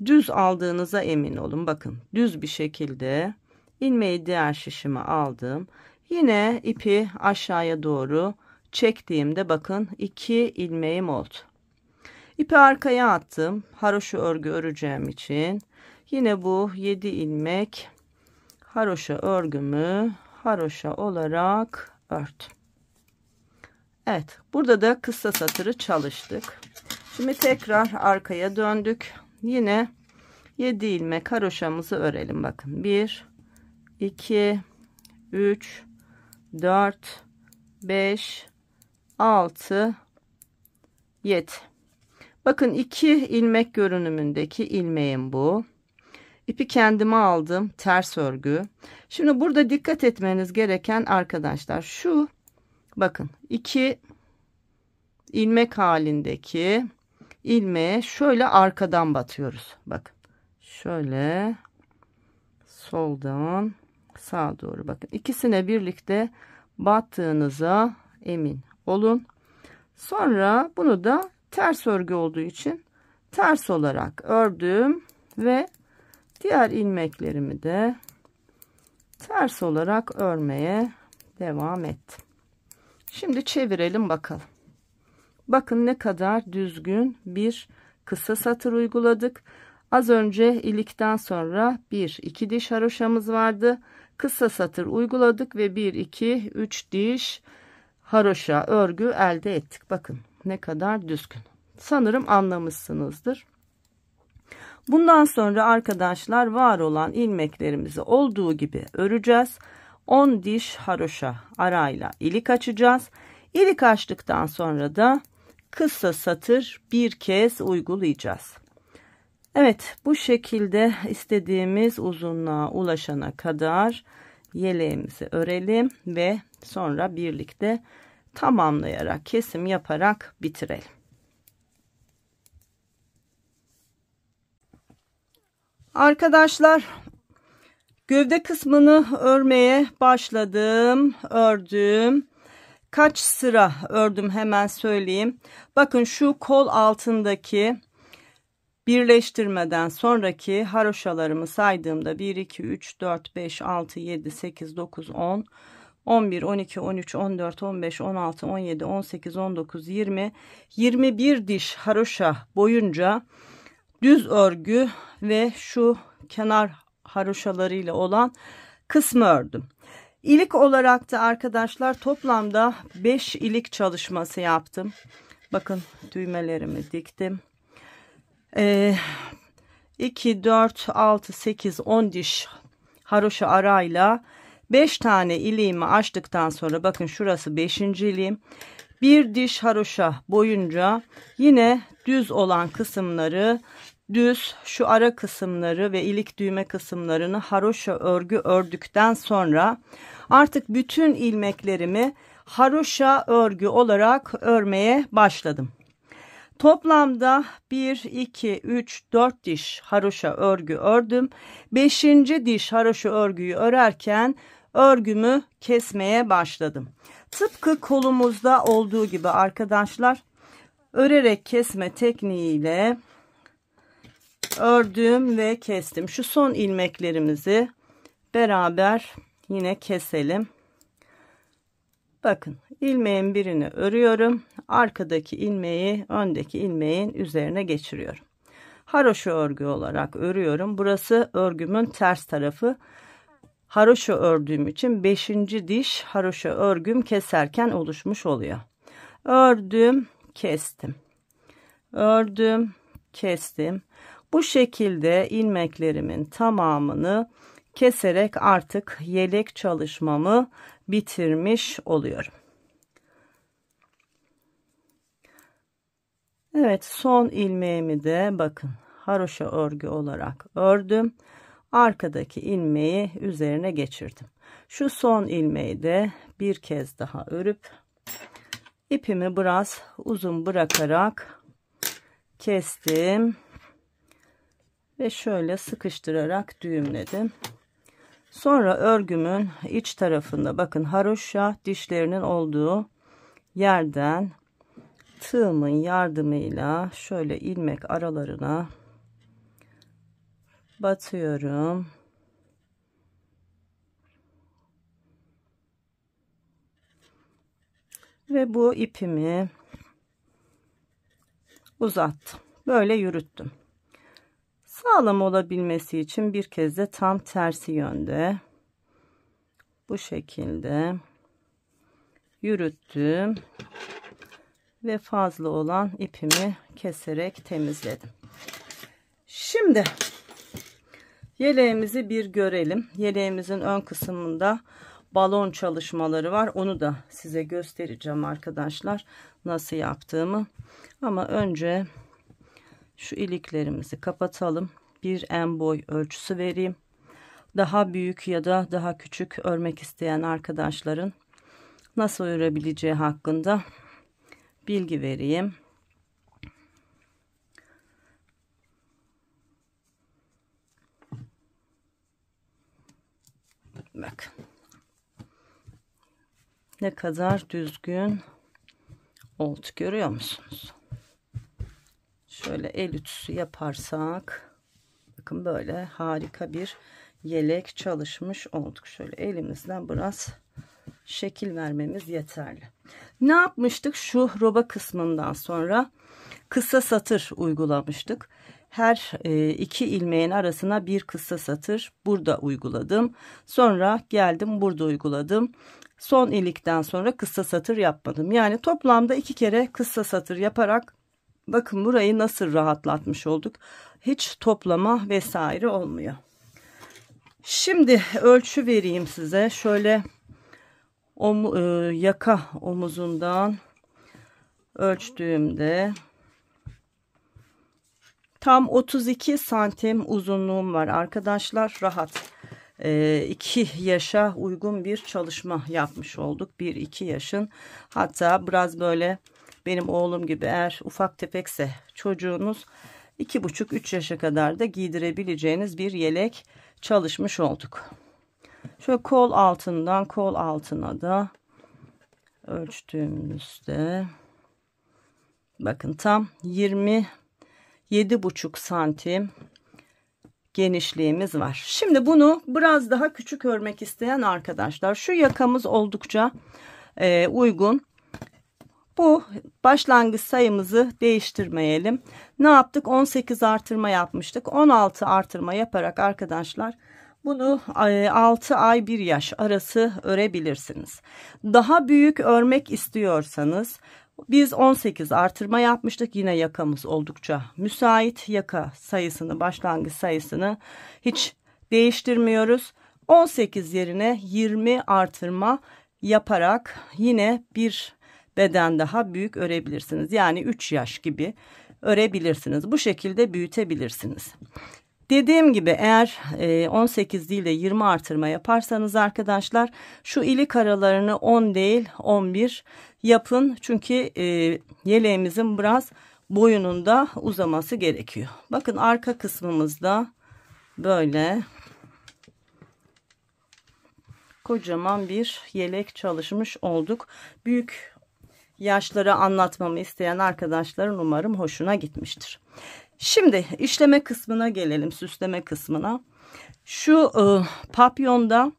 düz aldığınıza emin olun. Bakın düz bir şekilde ilmeği diğer şişime aldım. Yine ipi aşağıya doğru çektiğimde bakın 2 ilmeğim oldu. İpi arkaya attım. Haroşa örgü öreceğim için. Yine bu 7 ilmek haroşa örgümü haroşa olarak ördüm. Evet, burada da kısa satırı çalıştık. Şimdi tekrar arkaya döndük. Yine 7 ilmek haroşamızı örelim. Bakın 1, 2, 3, 4, 5, 6, 7. Bakın 2 ilmek görünümündeki ilmeğim bu. İpi kendime aldım. Ters örgü. Şimdi burada dikkat etmeniz gereken arkadaşlar şu. Bakın 2 ilmek halindeki ilmeğe şöyle arkadan batıyoruz. Bakın şöyle soldan sağa doğru bakın. İkisine birlikte battığınıza emin olun. Sonra bunu da ters örgü olduğu için ters olarak ördüm ve diğer ilmeklerimi de ters olarak örmeye devam ettim. Şimdi çevirelim bakalım. Bakın ne kadar düzgün bir kısa satır uyguladık. Az önce ilikten sonra 1-2 diş haroşamız vardı. kısa satır uyguladık ve 1 2 3 diş haroşa örgü elde ettik. Bakın ne kadar düzgün. Sanırım anlamışsınızdır. Bundan sonra arkadaşlar var olan ilmeklerimizi olduğu gibi öreceğiz. 10 diş haroşa arayla ilik açacağız. İlik açtıktan sonra da kısa satır bir kez uygulayacağız. Evet, bu şekilde istediğimiz uzunluğa ulaşana kadar yeleğimizi örelim ve sonra birlikte tamamlayarak, kesim yaparak bitirelim. Arkadaşlar, gövde kısmını örmeye başladım. Ördüm. Kaç sıra ördüm hemen söyleyeyim. Bakın şu kol altındaki birleştirmeden sonraki haroşalarımı saydığımda 1 2 3 4 5 6 7 8 9 10 11 12 13 14 15 16 17 18 19 20 21 diş haroşa boyunca düz örgü ve şu kenar haroşalarıyla olan kısmı ördüm. İlik olarak da arkadaşlar toplamda 5 ilik çalışması yaptım. Bakın düğmelerimi diktim. 2 4 6 8 10 diş haroşa arayla 5 tane iliğimi açtıktan sonra bakın şurası 5. iliğim. Bir diş haroşa boyunca yine düz olan kısımları düz, şu ara kısımları ve ilik düğme kısımlarını haroşa örgü ördükten sonra artık bütün ilmeklerimi haroşa örgü olarak örmeye başladım. Toplamda 1 2 3 4 diş haroşa örgü ördüm. 5. diş haroşa örgüyü örerken örgümü kesmeye başladım. Tıpkı kolumuzda olduğu gibi arkadaşlar, örerek kesme tekniğiyle ördüm ve kestim. Şu son ilmeklerimizi beraber yine keselim. Bakın, ilmeğin birini örüyorum. Arkadaki ilmeği öndeki ilmeğin üzerine geçiriyorum. Haroşa örgü olarak örüyorum. Burası örgümün ters tarafı. Haroşa ördüğüm için 5. diş haroşa örgüm keserken oluşmuş oluyor. Ördüm, kestim. Ördüm, kestim. Bu şekilde ilmeklerimin tamamını keserek artık yelek çalışmamı bitirmiş oluyorum. Evet, son ilmeğimi de bakın haroşa örgü olarak ördüm. Arkadaki ilmeği üzerine geçirdim. Şu son ilmeği de bir kez daha örüp ipimi biraz uzun bırakarak kestim ve şöyle sıkıştırarak düğümledim. Sonra örgümün iç tarafında bakın haroşa dişlerinin olduğu yerden tığımın yardımıyla şöyle ilmek aralarına batıyorum. Ve bu ipimi uzattım. Böyle yürüttüm. Sağlam olabilmesi için bir kez de tam tersi yönde bu şekilde yürüttüm ve fazla olan ipimi keserek temizledim. Şimdi yeleğimizi bir görelim. Yeleğimizin ön kısmında balon çalışmaları var. Onu da size göstereceğim arkadaşlar, nasıl yaptığımı. Ama önce şu iliklerimizi kapatalım. Bir en boy ölçüsü vereyim. Daha büyük ya da daha küçük örmek isteyen arkadaşların nasıl örebileceği hakkında bilgi vereyim. Bakın ne kadar düzgün oldu, görüyor musunuz? Şöyle el ütüsü yaparsak bakın böyle harika bir yelek çalışmış olduk. Şöyle elimizden biraz şekil vermemiz yeterli. Ne yapmıştık? Şu roba kısmından sonra kısa satır uygulamıştık. her iki ilmeğin arasına bir kısa satır burada uyguladım. Sonra geldim burada uyguladım. Son ilikten sonra kısa satır yapmadım. Yani toplamda 2 kere kısa satır yaparak bakın burayı nasıl rahatlatmış olduk. Hiç toplama vesaire olmuyor. Şimdi ölçü vereyim size. Şöyle yaka omuzundan ölçtüğümde tam 32 santim uzunluğum var arkadaşlar. Rahat 2 yaşa uygun bir çalışma yapmış olduk. 1-2 yaşın, hatta biraz böyle benim oğlum gibi eğer ufak tefekse çocuğunuz 2,5-3 yaşa kadar da giydirebileceğiniz bir yelek çalışmış olduk. Şöyle kol altından kol altına da ölçtüğümüzde bakın tam 27,5 santim genişliğimiz var. Şimdi bunu biraz daha küçük örmek isteyen arkadaşlar, şu yakamız oldukça uygun. Bu başlangıç sayımızı değiştirmeyelim. Ne yaptık? 18 artırma yapmıştık. 16 artırma yaparak arkadaşlar bunu 6 ay 1 yaş arası örebilirsiniz. Daha büyük örmek istiyorsanız biz 18 artırma yapmıştık. Yine yakamız oldukça müsait. Yaka sayısını, başlangıç sayısını hiç değiştirmiyoruz. 18 yerine 20 artırma yaparak yine bir beden daha büyük örebilirsiniz. Yani 3 yaş gibi örebilirsiniz. Bu şekilde büyütebilirsiniz. Dediğim gibi eğer 18 değil de 20 artırma yaparsanız arkadaşlar şu ilik aralarını 10 değil 11 yapın. Çünkü yeleğimizin biraz boyununda uzaması gerekiyor. Bakın arka kısmımızda böyle kocaman bir yelek çalışmış olduk. Büyük yaşları anlatmamı isteyen arkadaşların umarım hoşuna gitmiştir. Şimdi işleme kısmına gelelim, süsleme kısmına. Şu papyonda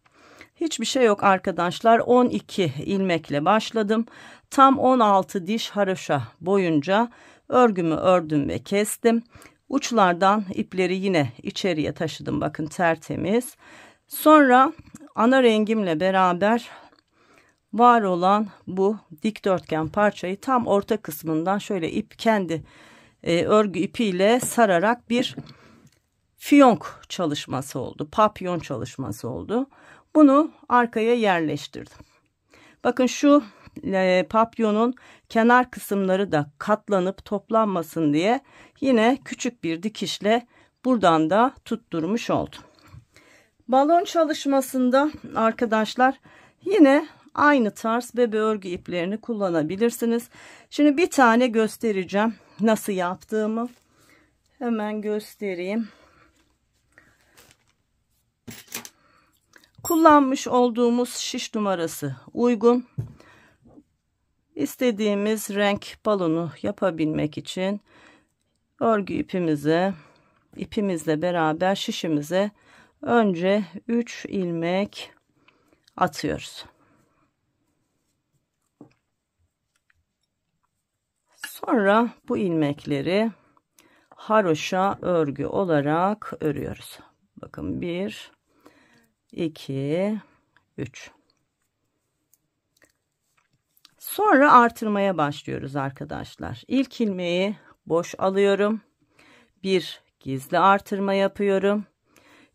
hiçbir şey yok arkadaşlar. 12 ilmekle başladım. Tam 16 diş haroşa boyunca örgümü ördüm ve kestim. Uçlardan ipleri yine içeriye taşıdım. Bakın tertemiz. Sonra ana rengimle beraber var olan bu dikdörtgen parçayı tam orta kısmından şöyle kendi örgü ipiyle sararak bir fiyonk çalışması oldu. Papyon çalışması oldu. Bunu arkaya yerleştirdim. Bakın şu papyonun kenar kısımları da katlanıp toplanmasın diye yine küçük bir dikişle buradan da tutturmuş oldum. Balon çalışmasında arkadaşlar yine aynı tarz bebe örgü iplerini kullanabilirsiniz. Şimdi bir tane göstereceğim nasıl yaptığımı. Hemen göstereyim. Kullanmış olduğumuz şiş numarası uygun. İstediğimiz renk balonu yapabilmek için örgü ipimizle beraber şişimize önce 3 ilmek atıyoruz. Sonra bu ilmekleri haroşa örgü olarak örüyoruz. Bakın 1, 2, 3. Sonra artırmaya başlıyoruz arkadaşlar. İlk ilmeği boş alıyorum. Bir gizli artırma yapıyorum.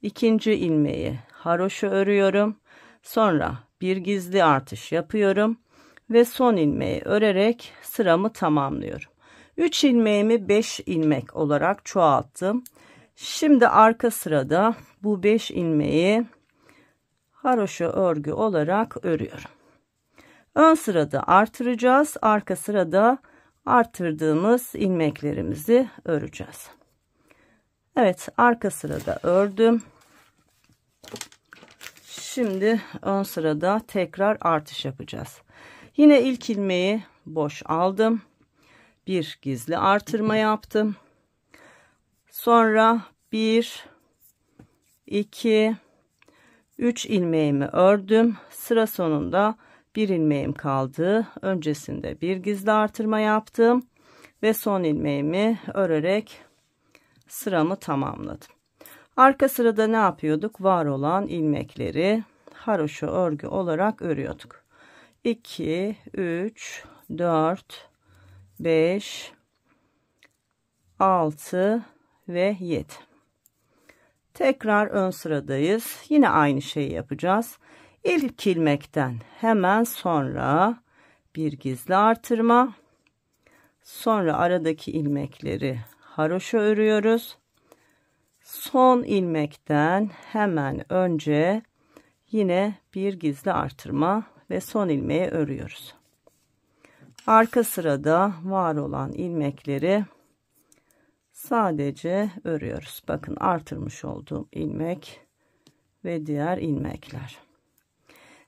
İkinci ilmeği haroşa örüyorum. Sonra bir gizli artış yapıyorum. Ve son ilmeği örerek sıramı tamamlıyorum. 3 ilmeğimi 5 ilmek olarak çoğalttım. Şimdi arka sırada bu 5 ilmeği haroşa örgü olarak örüyorum. Ön sırada artıracağız. Arka sırada artırdığımız ilmeklerimizi öreceğiz. Evet, arka sırada ördüm. Şimdi ön sırada tekrar artış yapacağız. Yine ilk ilmeği boş aldım. Bir gizli artırma yaptım. Sonra 1, 2, 3 ilmeğimi ördüm. Sıra sonunda bir ilmeğim kaldı. Öncesinde bir gizli artırma yaptım. Ve son ilmeğimi örerek sıramı tamamladım. Arka sırada ne yapıyorduk? Var olan ilmekleri haroşa örgü olarak örüyorduk. 2, 3, 4, 5, 6 ve 7. Tekrar ön sıradayız. Yine aynı şeyi yapacağız. İlk ilmekten hemen sonra bir gizli artırma. Sonra aradaki ilmekleri haroşa örüyoruz. Son ilmekten hemen önce yine bir gizli artırma ve son ilmeği örüyoruz. Arka sırada var olan ilmekleri sadece örüyoruz. Bakın artırmış olduğum ilmek ve diğer ilmekler.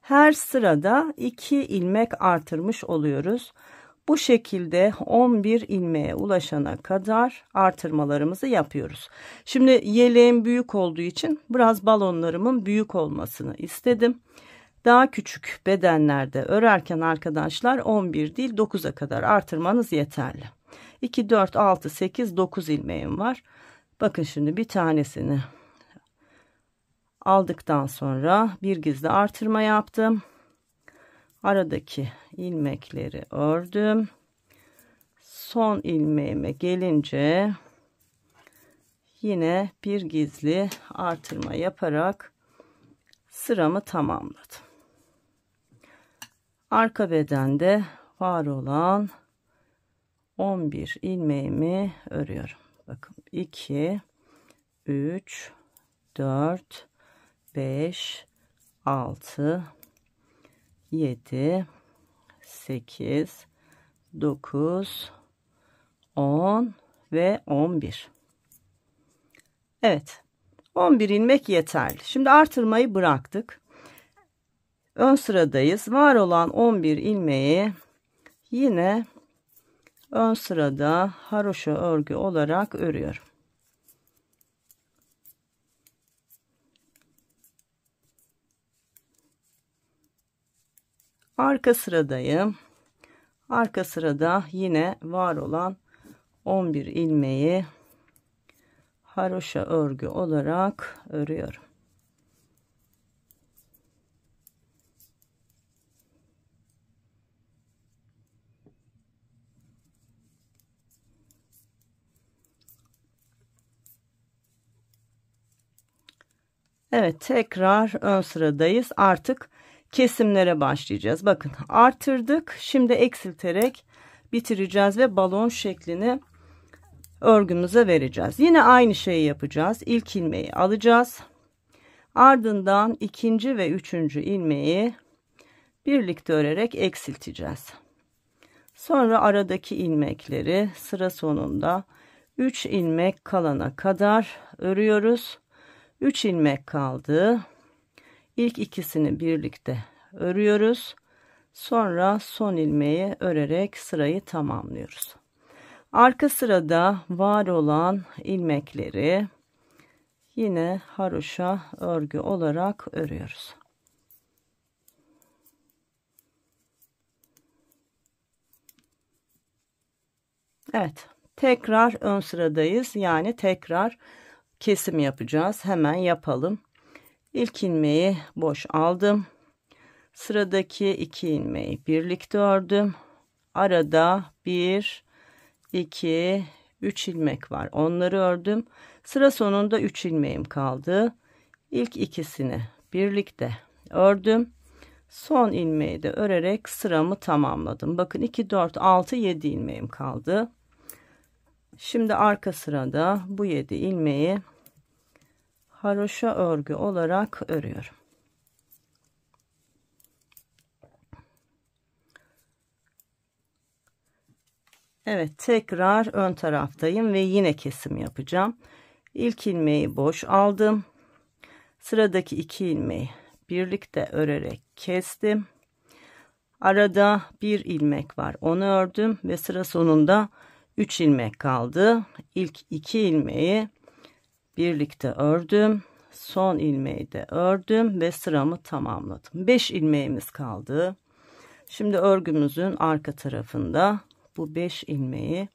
Her sırada 2 ilmek artırmış oluyoruz. Bu şekilde 11 ilmeğe ulaşana kadar artırmalarımızı yapıyoruz. Şimdi yeleğim büyük olduğu için biraz balonlarımın büyük olmasını istedim. Daha küçük bedenlerde örerken arkadaşlar 11 değil 9'a kadar artırmanız yeterli. 2, 4, 6, 8, 9 ilmeğim var. Bakın şimdi bir tanesini aldıktan sonra bir gizli artırma yaptım. Aradaki ilmekleri ördüm. Son ilmeğime gelince yine bir gizli artırma yaparak sıramı tamamladım. Arka bedende var olan 11 ilmeğimi örüyorum. Bakın 2, 3, 4, 5, 6, 7, 8, 9, 10 ve 11. Evet, 11 ilmek yeterli. Şimdi artırmayı bıraktık. Ön sıradayız. Var olan 11 ilmeği yine ön sırada haroşa örgü olarak örüyorum. Arka sıradayım. Arka sırada yine var olan 11 ilmeği haroşa örgü olarak örüyorum. Evet, tekrar ön sıradayız. Artık kesimlere başlayacağız. Bakın artırdık. Şimdi eksilterek bitireceğiz ve balon şeklini örgümüze vereceğiz. Yine aynı şeyi yapacağız. İlk ilmeği alacağız. Ardından ikinci ve üçüncü ilmeği birlikte örerek eksilteceğiz. Sonra aradaki ilmekleri sıra sonunda 3 ilmek kalana kadar örüyoruz. 3 ilmek kaldı. İlk ikisini birlikte örüyoruz. Sonra son ilmeği örerek sırayı tamamlıyoruz. Arka sırada var olan ilmekleri yine haroşa örgü olarak örüyoruz. Evet, tekrar ön sıradayız. Yani tekrar kesim yapacağız. Hemen yapalım. İlk ilmeği boş aldım. Sıradaki 2 ilmeği birlikte ördüm. Arada 1, 2, 3 ilmek var. Onları ördüm. Sıra sonunda 3 ilmeğim kaldı. İlk ikisini birlikte ördüm. Son ilmeği de örerek sıramı tamamladım. Bakın 2, 4, 6, 7 ilmeğim kaldı. Şimdi arka sırada bu 7 ilmeği haroşa örgü olarak örüyorum. Evet, tekrar ön taraftayım ve yine kesim yapacağım. İlk ilmeği boş aldım. Sıradaki 2 ilmeği birlikte örerek kestim. Arada 1 ilmek var. Onu ördüm ve sıra sonunda 3 ilmek kaldı. İlk 2 ilmeği birlikte ördüm. Son ilmeği de ördüm ve sıramı tamamladım. 5 ilmeğimiz kaldı. Şimdi örgümüzün arka tarafında bu 5 ilmeği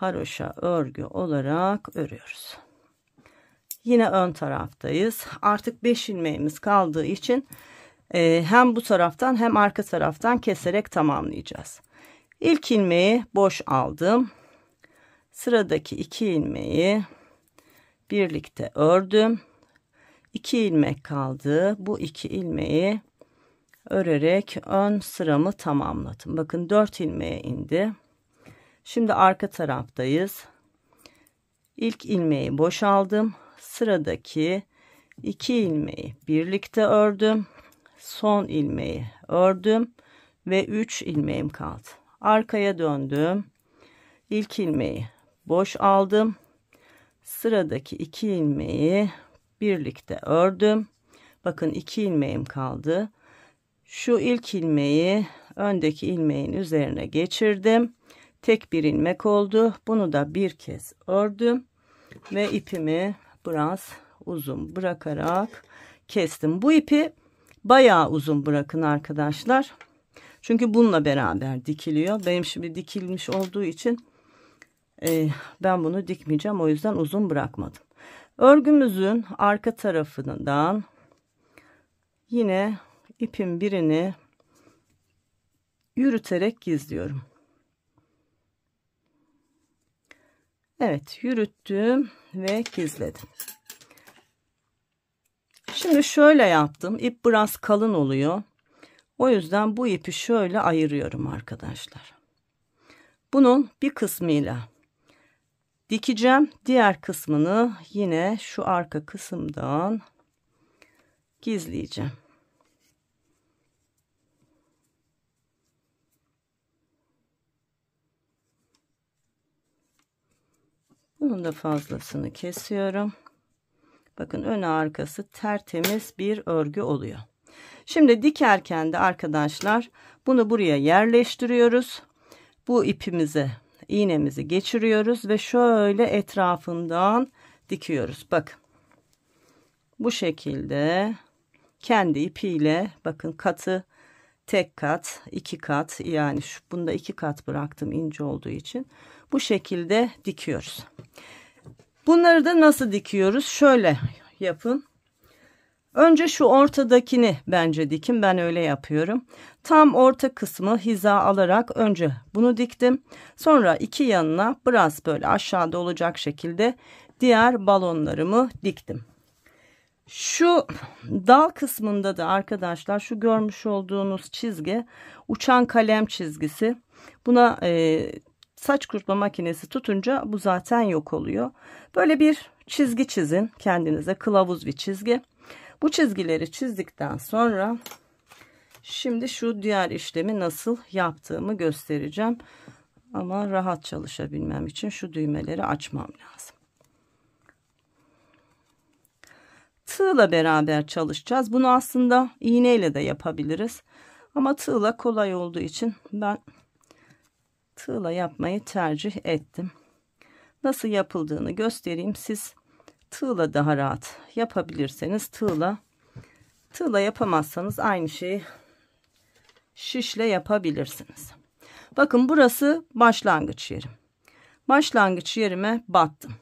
haroşa örgü olarak örüyoruz. Yine ön taraftayız. Artık 5 ilmeğimiz kaldığı için hem bu taraftan hem arka taraftan keserek tamamlayacağız. İlk ilmeği boş aldım. Sıradaki 2 ilmeği birlikte ördüm. 2 ilmek kaldı. Bu 2 ilmeği örerek ön sıramı tamamladım. Bakın 4 ilmeğe indi. Şimdi arka taraftayız. İlk ilmeği boş aldım. Sıradaki 2 ilmeği birlikte ördüm. Son ilmeği ördüm ve 3 ilmeğim kaldı. Arkaya döndüm. İlk ilmeği boş aldım. Sıradaki 2 ilmeği birlikte ördüm. Bakın 2 ilmeğim kaldı. Şu ilk ilmeği öndeki ilmeğin üzerine geçirdim. Tek bir ilmek oldu. Bunu da bir kez ördüm ve ipimi biraz uzun bırakarak kestim. Bu ipi bayağı uzun bırakın arkadaşlar. Çünkü bununla beraber dikiliyor. Benim şimdi dikilmiş olduğu için ben bunu dikmeyeceğim. O yüzden uzun bırakmadım. Örgümüzün arka tarafından yine ipin birini yürüterek gizliyorum. Evet, yürüttüm ve gizledim. Şimdi şöyle yaptım. İp biraz kalın oluyor. O yüzden bu ipi şöyle ayırıyorum arkadaşlar. Bunun bir kısmıyla dikeceğim. Diğer kısmını yine şu arka kısımdan gizleyeceğim. Bunun da fazlasını kesiyorum. Bakın ön arkası tertemiz bir örgü oluyor. Şimdi dikerken de arkadaşlar bunu buraya yerleştiriyoruz. Bu ipimize iğnemizi geçiriyoruz ve şöyle etrafından dikiyoruz. Bakın bu şekilde kendi ipiyle, bakın katı tek kat, 2 kat, yani bunda 2 kat bıraktım ince olduğu için. Bu şekilde dikiyoruz. Bunları da nasıl dikiyoruz? Şöyle yapın. Önce şu ortadakini bence dikin. Ben öyle yapıyorum. Tam orta kısmı hiza alarak önce bunu diktim. Sonra iki yanına biraz böyle aşağıda olacak şekilde diğer balonlarımı diktim. Şu dal kısmında da arkadaşlar şu görmüş olduğunuz çizgi uçan kalem çizgisi. Buna saç kurutma makinesi tutunca bu zaten yok oluyor. Böyle bir çizgi çizin kendinize, kılavuz bir çizgi. Bu çizgileri çizdikten sonra şimdi şu diğer işlemi nasıl yaptığımı göstereceğim. Ama rahat çalışabilmem için şu düğmeleri açmam lazım. Tığla beraber çalışacağız. Bunu aslında iğneyle de yapabiliriz. Ama tığla kolay olduğu için ben tığla yapmayı tercih ettim. Nasıl yapıldığını göstereyim. Siz tığla daha rahat yapabilirseniz tığla yapamazsanız aynı şeyi şişle yapabilirsiniz. Bakın burası başlangıç yerim. Başlangıç yerime battım.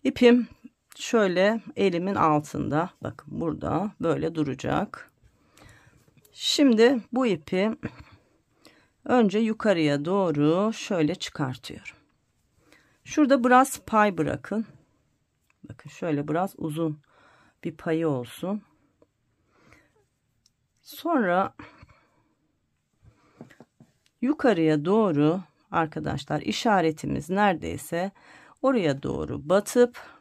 İpim şöyle elimin altında, bakın burada böyle duracak. Şimdi bu ipi önce yukarıya doğru şöyle çıkartıyorum. Şurada biraz pay bırakın. Bakın şöyle biraz uzun bir payı olsun. Sonra yukarıya doğru arkadaşlar işaretimiz neredeyse oraya doğru batıp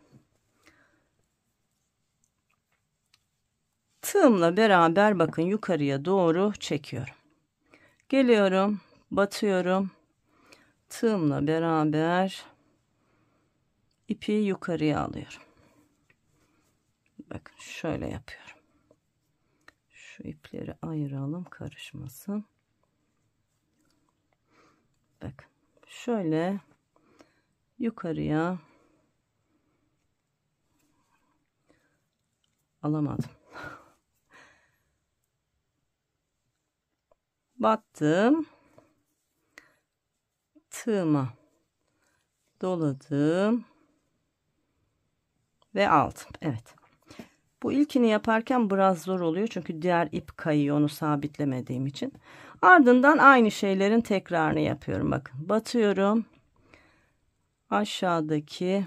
tığımla beraber bakın yukarıya doğru çekiyorum. Geliyorum, batıyorum. Tığımla beraber ipi yukarıya alıyorum. Bakın şöyle yapıyorum. Şu ipleri ayıralım karışmasın. Bakın şöyle yukarıya alamadım. Battım. Tığıma doladım ve aldım. Evet. Bu ilkini yaparken biraz zor oluyor çünkü diğer ip kayıyor, onu sabitlemediğim için. Ardından aynı şeylerin tekrarını yapıyorum. Bakın, batıyorum. Aşağıdaki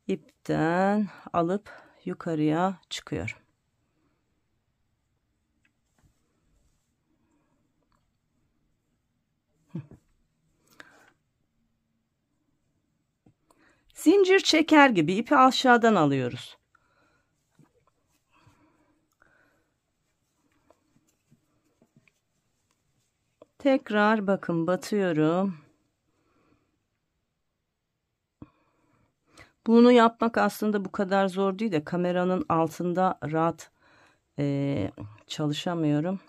ipten alıp yukarıya çıkıyorum. Zincir çeker gibi ipi aşağıdan alıyoruz. Tekrar bakın, batıyorum. Bunu yapmak aslında bu kadar zor değil de kameranın altında rahat çalışamıyorum.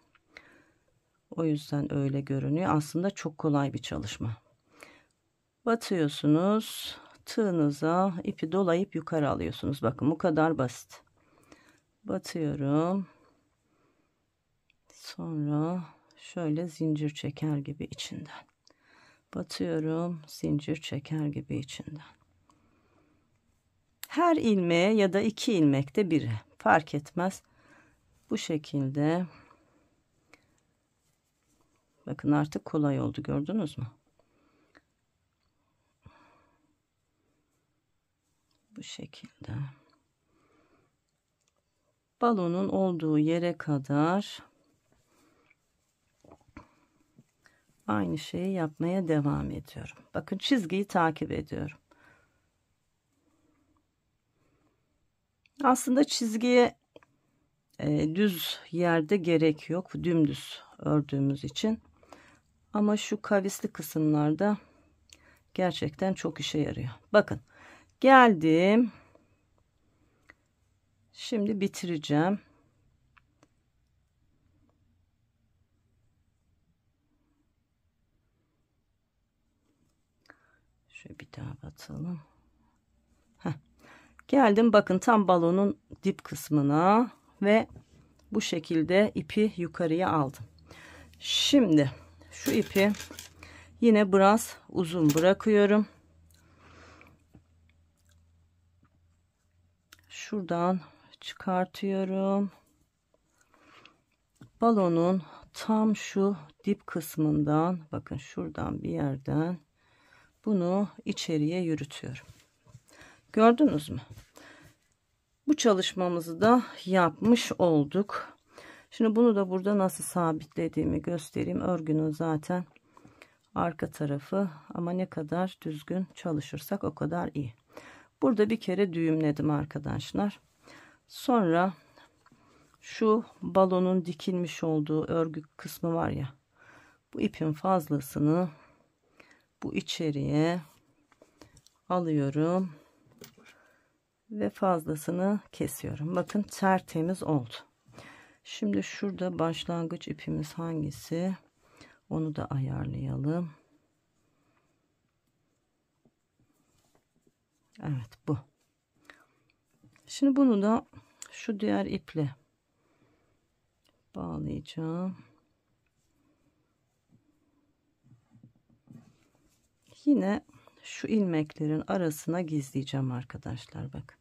O yüzden öyle görünüyor. Aslında çok kolay bir çalışma. Batıyorsunuz. Tığınıza ipi dolayıp yukarı alıyorsunuz. Bakın, bu kadar basit. Batıyorum. Sonra şöyle zincir çeker gibi içinden. Batıyorum. Zincir çeker gibi içinden. Her ilmeğe ya da 2 ilmekte biri fark etmez. Bu şekilde. Bakın, artık kolay oldu, gördünüz mü? Bu şekilde. Balonun olduğu yere kadar aynı şeyi yapmaya devam ediyorum. Bakın, çizgiyi takip ediyorum. Aslında çizgiye düz yerde gerek yok. Dümdüz ördüğümüz için. Ama şu kavisli kısımlarda gerçekten çok işe yarıyor. Bakın, geldim. Şimdi bitireceğim. Şöyle bir daha batalım. Heh. Geldim, bakın, tam balonun dip kısmına ve bu şekilde ipi yukarıya aldım. Şimdi şu ipi yine biraz uzun bırakıyorum. Şuradan çıkartıyorum. Balonun tam şu dip kısmından, bakın şuradan bir yerden bunu içeriye yürütüyorum. Gördünüz mü? Bu çalışmamızı da yapmış olduk. Şimdi bunu da burada nasıl sabitlediğimi göstereyim. Örgünün zaten arka tarafı, ama ne kadar düzgün çalışırsak o kadar iyi. Burada bir kere düğümledim arkadaşlar. Sonra şu balonun dikilmiş olduğu örgü kısmı var ya, bu ipin fazlasını bu içeriye alıyorum ve fazlasını kesiyorum. Bakın, tertemiz oldu. Şimdi şurada başlangıç ipimiz hangisi? Onu da ayarlayalım. Evet, bu. Şimdi bunu da şu diğer iple bağlayacağım. Yine şu ilmeklerin arasına gizleyeceğim arkadaşlar, bakın.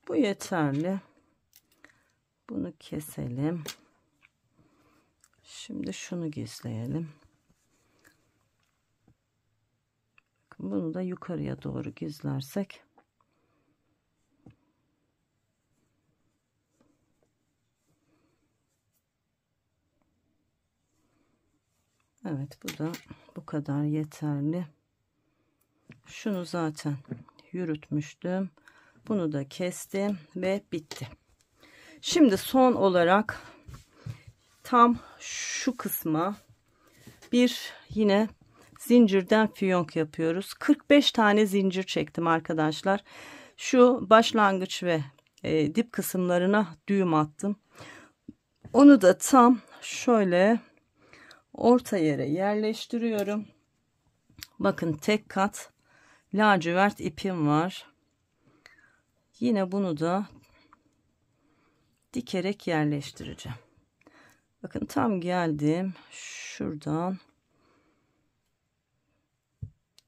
Bu yeterli. Bunu keselim. Şimdi şunu gizleyelim. Bunu da yukarıya doğru gizlersek evet, bu da bu kadar yeterli. Şunu zaten yürütmüştüm. Bunu da kestim ve bitti. Şimdi son olarak tam şu kısma bir yine zincirden fiyonk yapıyoruz. 45 tane zincir çektim arkadaşlar. Şu başlangıç ve dip kısımlarına düğüm attım. Onu da tam şöyle orta yere yerleştiriyorum. Bakın, tek kat lacivert ipim var. Yine bunu da dikerek yerleştireceğim. Bakın tam geldim. Şuradan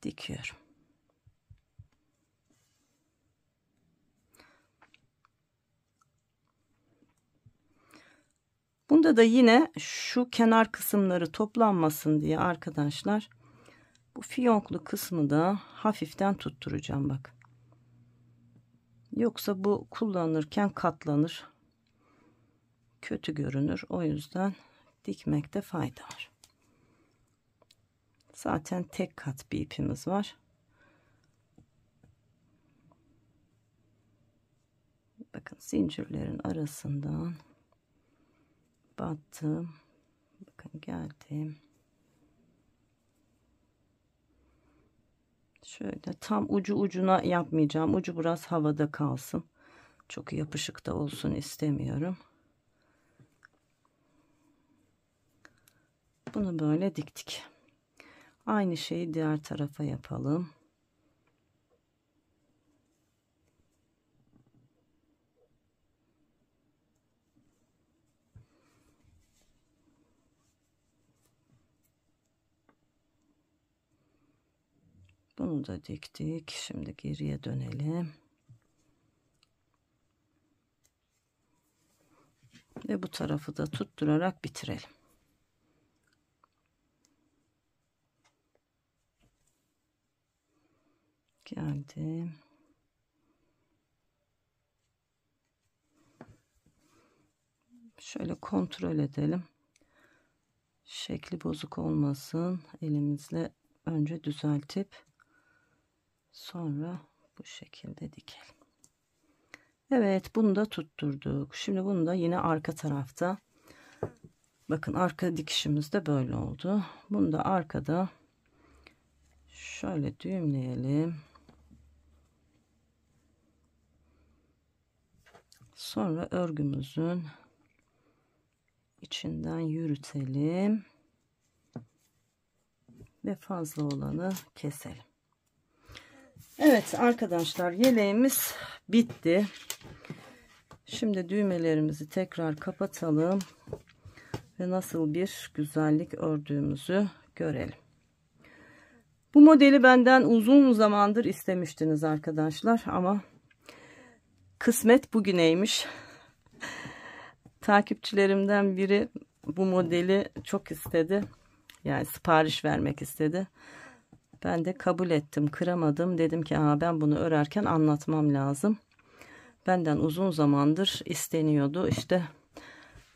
dikiyorum. Bunda da yine şu kenar kısımları toplanmasın diye arkadaşlar, bu fiyonklu kısmı da hafiften tutturacağım bak. Yoksa bu kullanırken katlanır, kötü görünür. O yüzden dikmekte fayda var. Zaten tek kat bir ipimiz var. Bakın zincirlerin arasından battım. Bakın geldim. Şöyle tam ucu ucuna yapmayacağım. Ucu biraz havada kalsın. Çok yapışık da olsun istemiyorum. Bunu böyle diktik. Aynı şeyi diğer tarafa yapalım. Bunu da diktik. Şimdi geriye dönelim. Ve bu tarafı da tutturarak bitirelim. Geldim. Şöyle kontrol edelim. Şekli bozuk olmasın. Elimizle önce düzeltip sonra bu şekilde dikelim. Evet, bunu da tutturduk. Şimdi bunu da yine arka tarafta. Bakın arka dikişimiz de böyle oldu. Bunu da arkada şöyle düğümleyelim. Sonra örgümüzün içinden yürütelim ve fazla olanı keselim. Evet arkadaşlar, yeleğimiz bitti. Şimdi düğmelerimizi tekrar kapatalım ve nasıl bir güzellik ördüğümüzü görelim. Bu modeli benden uzun zamandır istemiştiniz arkadaşlar ama kısmet bugüneymiş. Takipçilerimden biri bu modeli çok istedi. Yani sipariş vermek istedi. Ben de kabul ettim, kıramadım. Dedim ki ben bunu örerken anlatmam lazım. Benden uzun zamandır isteniyordu. İşte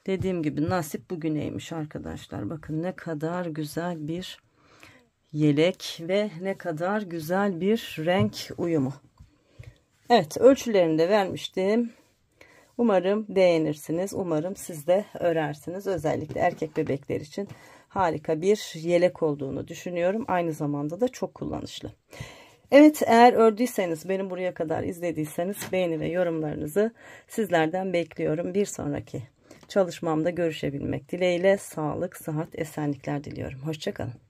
dediğim gibi nasip bugüneymiş arkadaşlar. Bakın ne kadar güzel bir yelek ve ne kadar güzel bir renk uyumu. Evet, ölçülerini de vermiştim. Umarım beğenirsiniz. Umarım siz de örersiniz. Özellikle erkek bebekler için harika bir yelek olduğunu düşünüyorum. Aynı zamanda da çok kullanışlı. Evet, eğer ördüyseniz, benim buraya kadar izlediyseniz beğeni ve yorumlarınızı sizlerden bekliyorum. Bir sonraki çalışmamda görüşebilmek dileğiyle sağlık, sıhhat, esenlikler diliyorum. Hoşça kalın.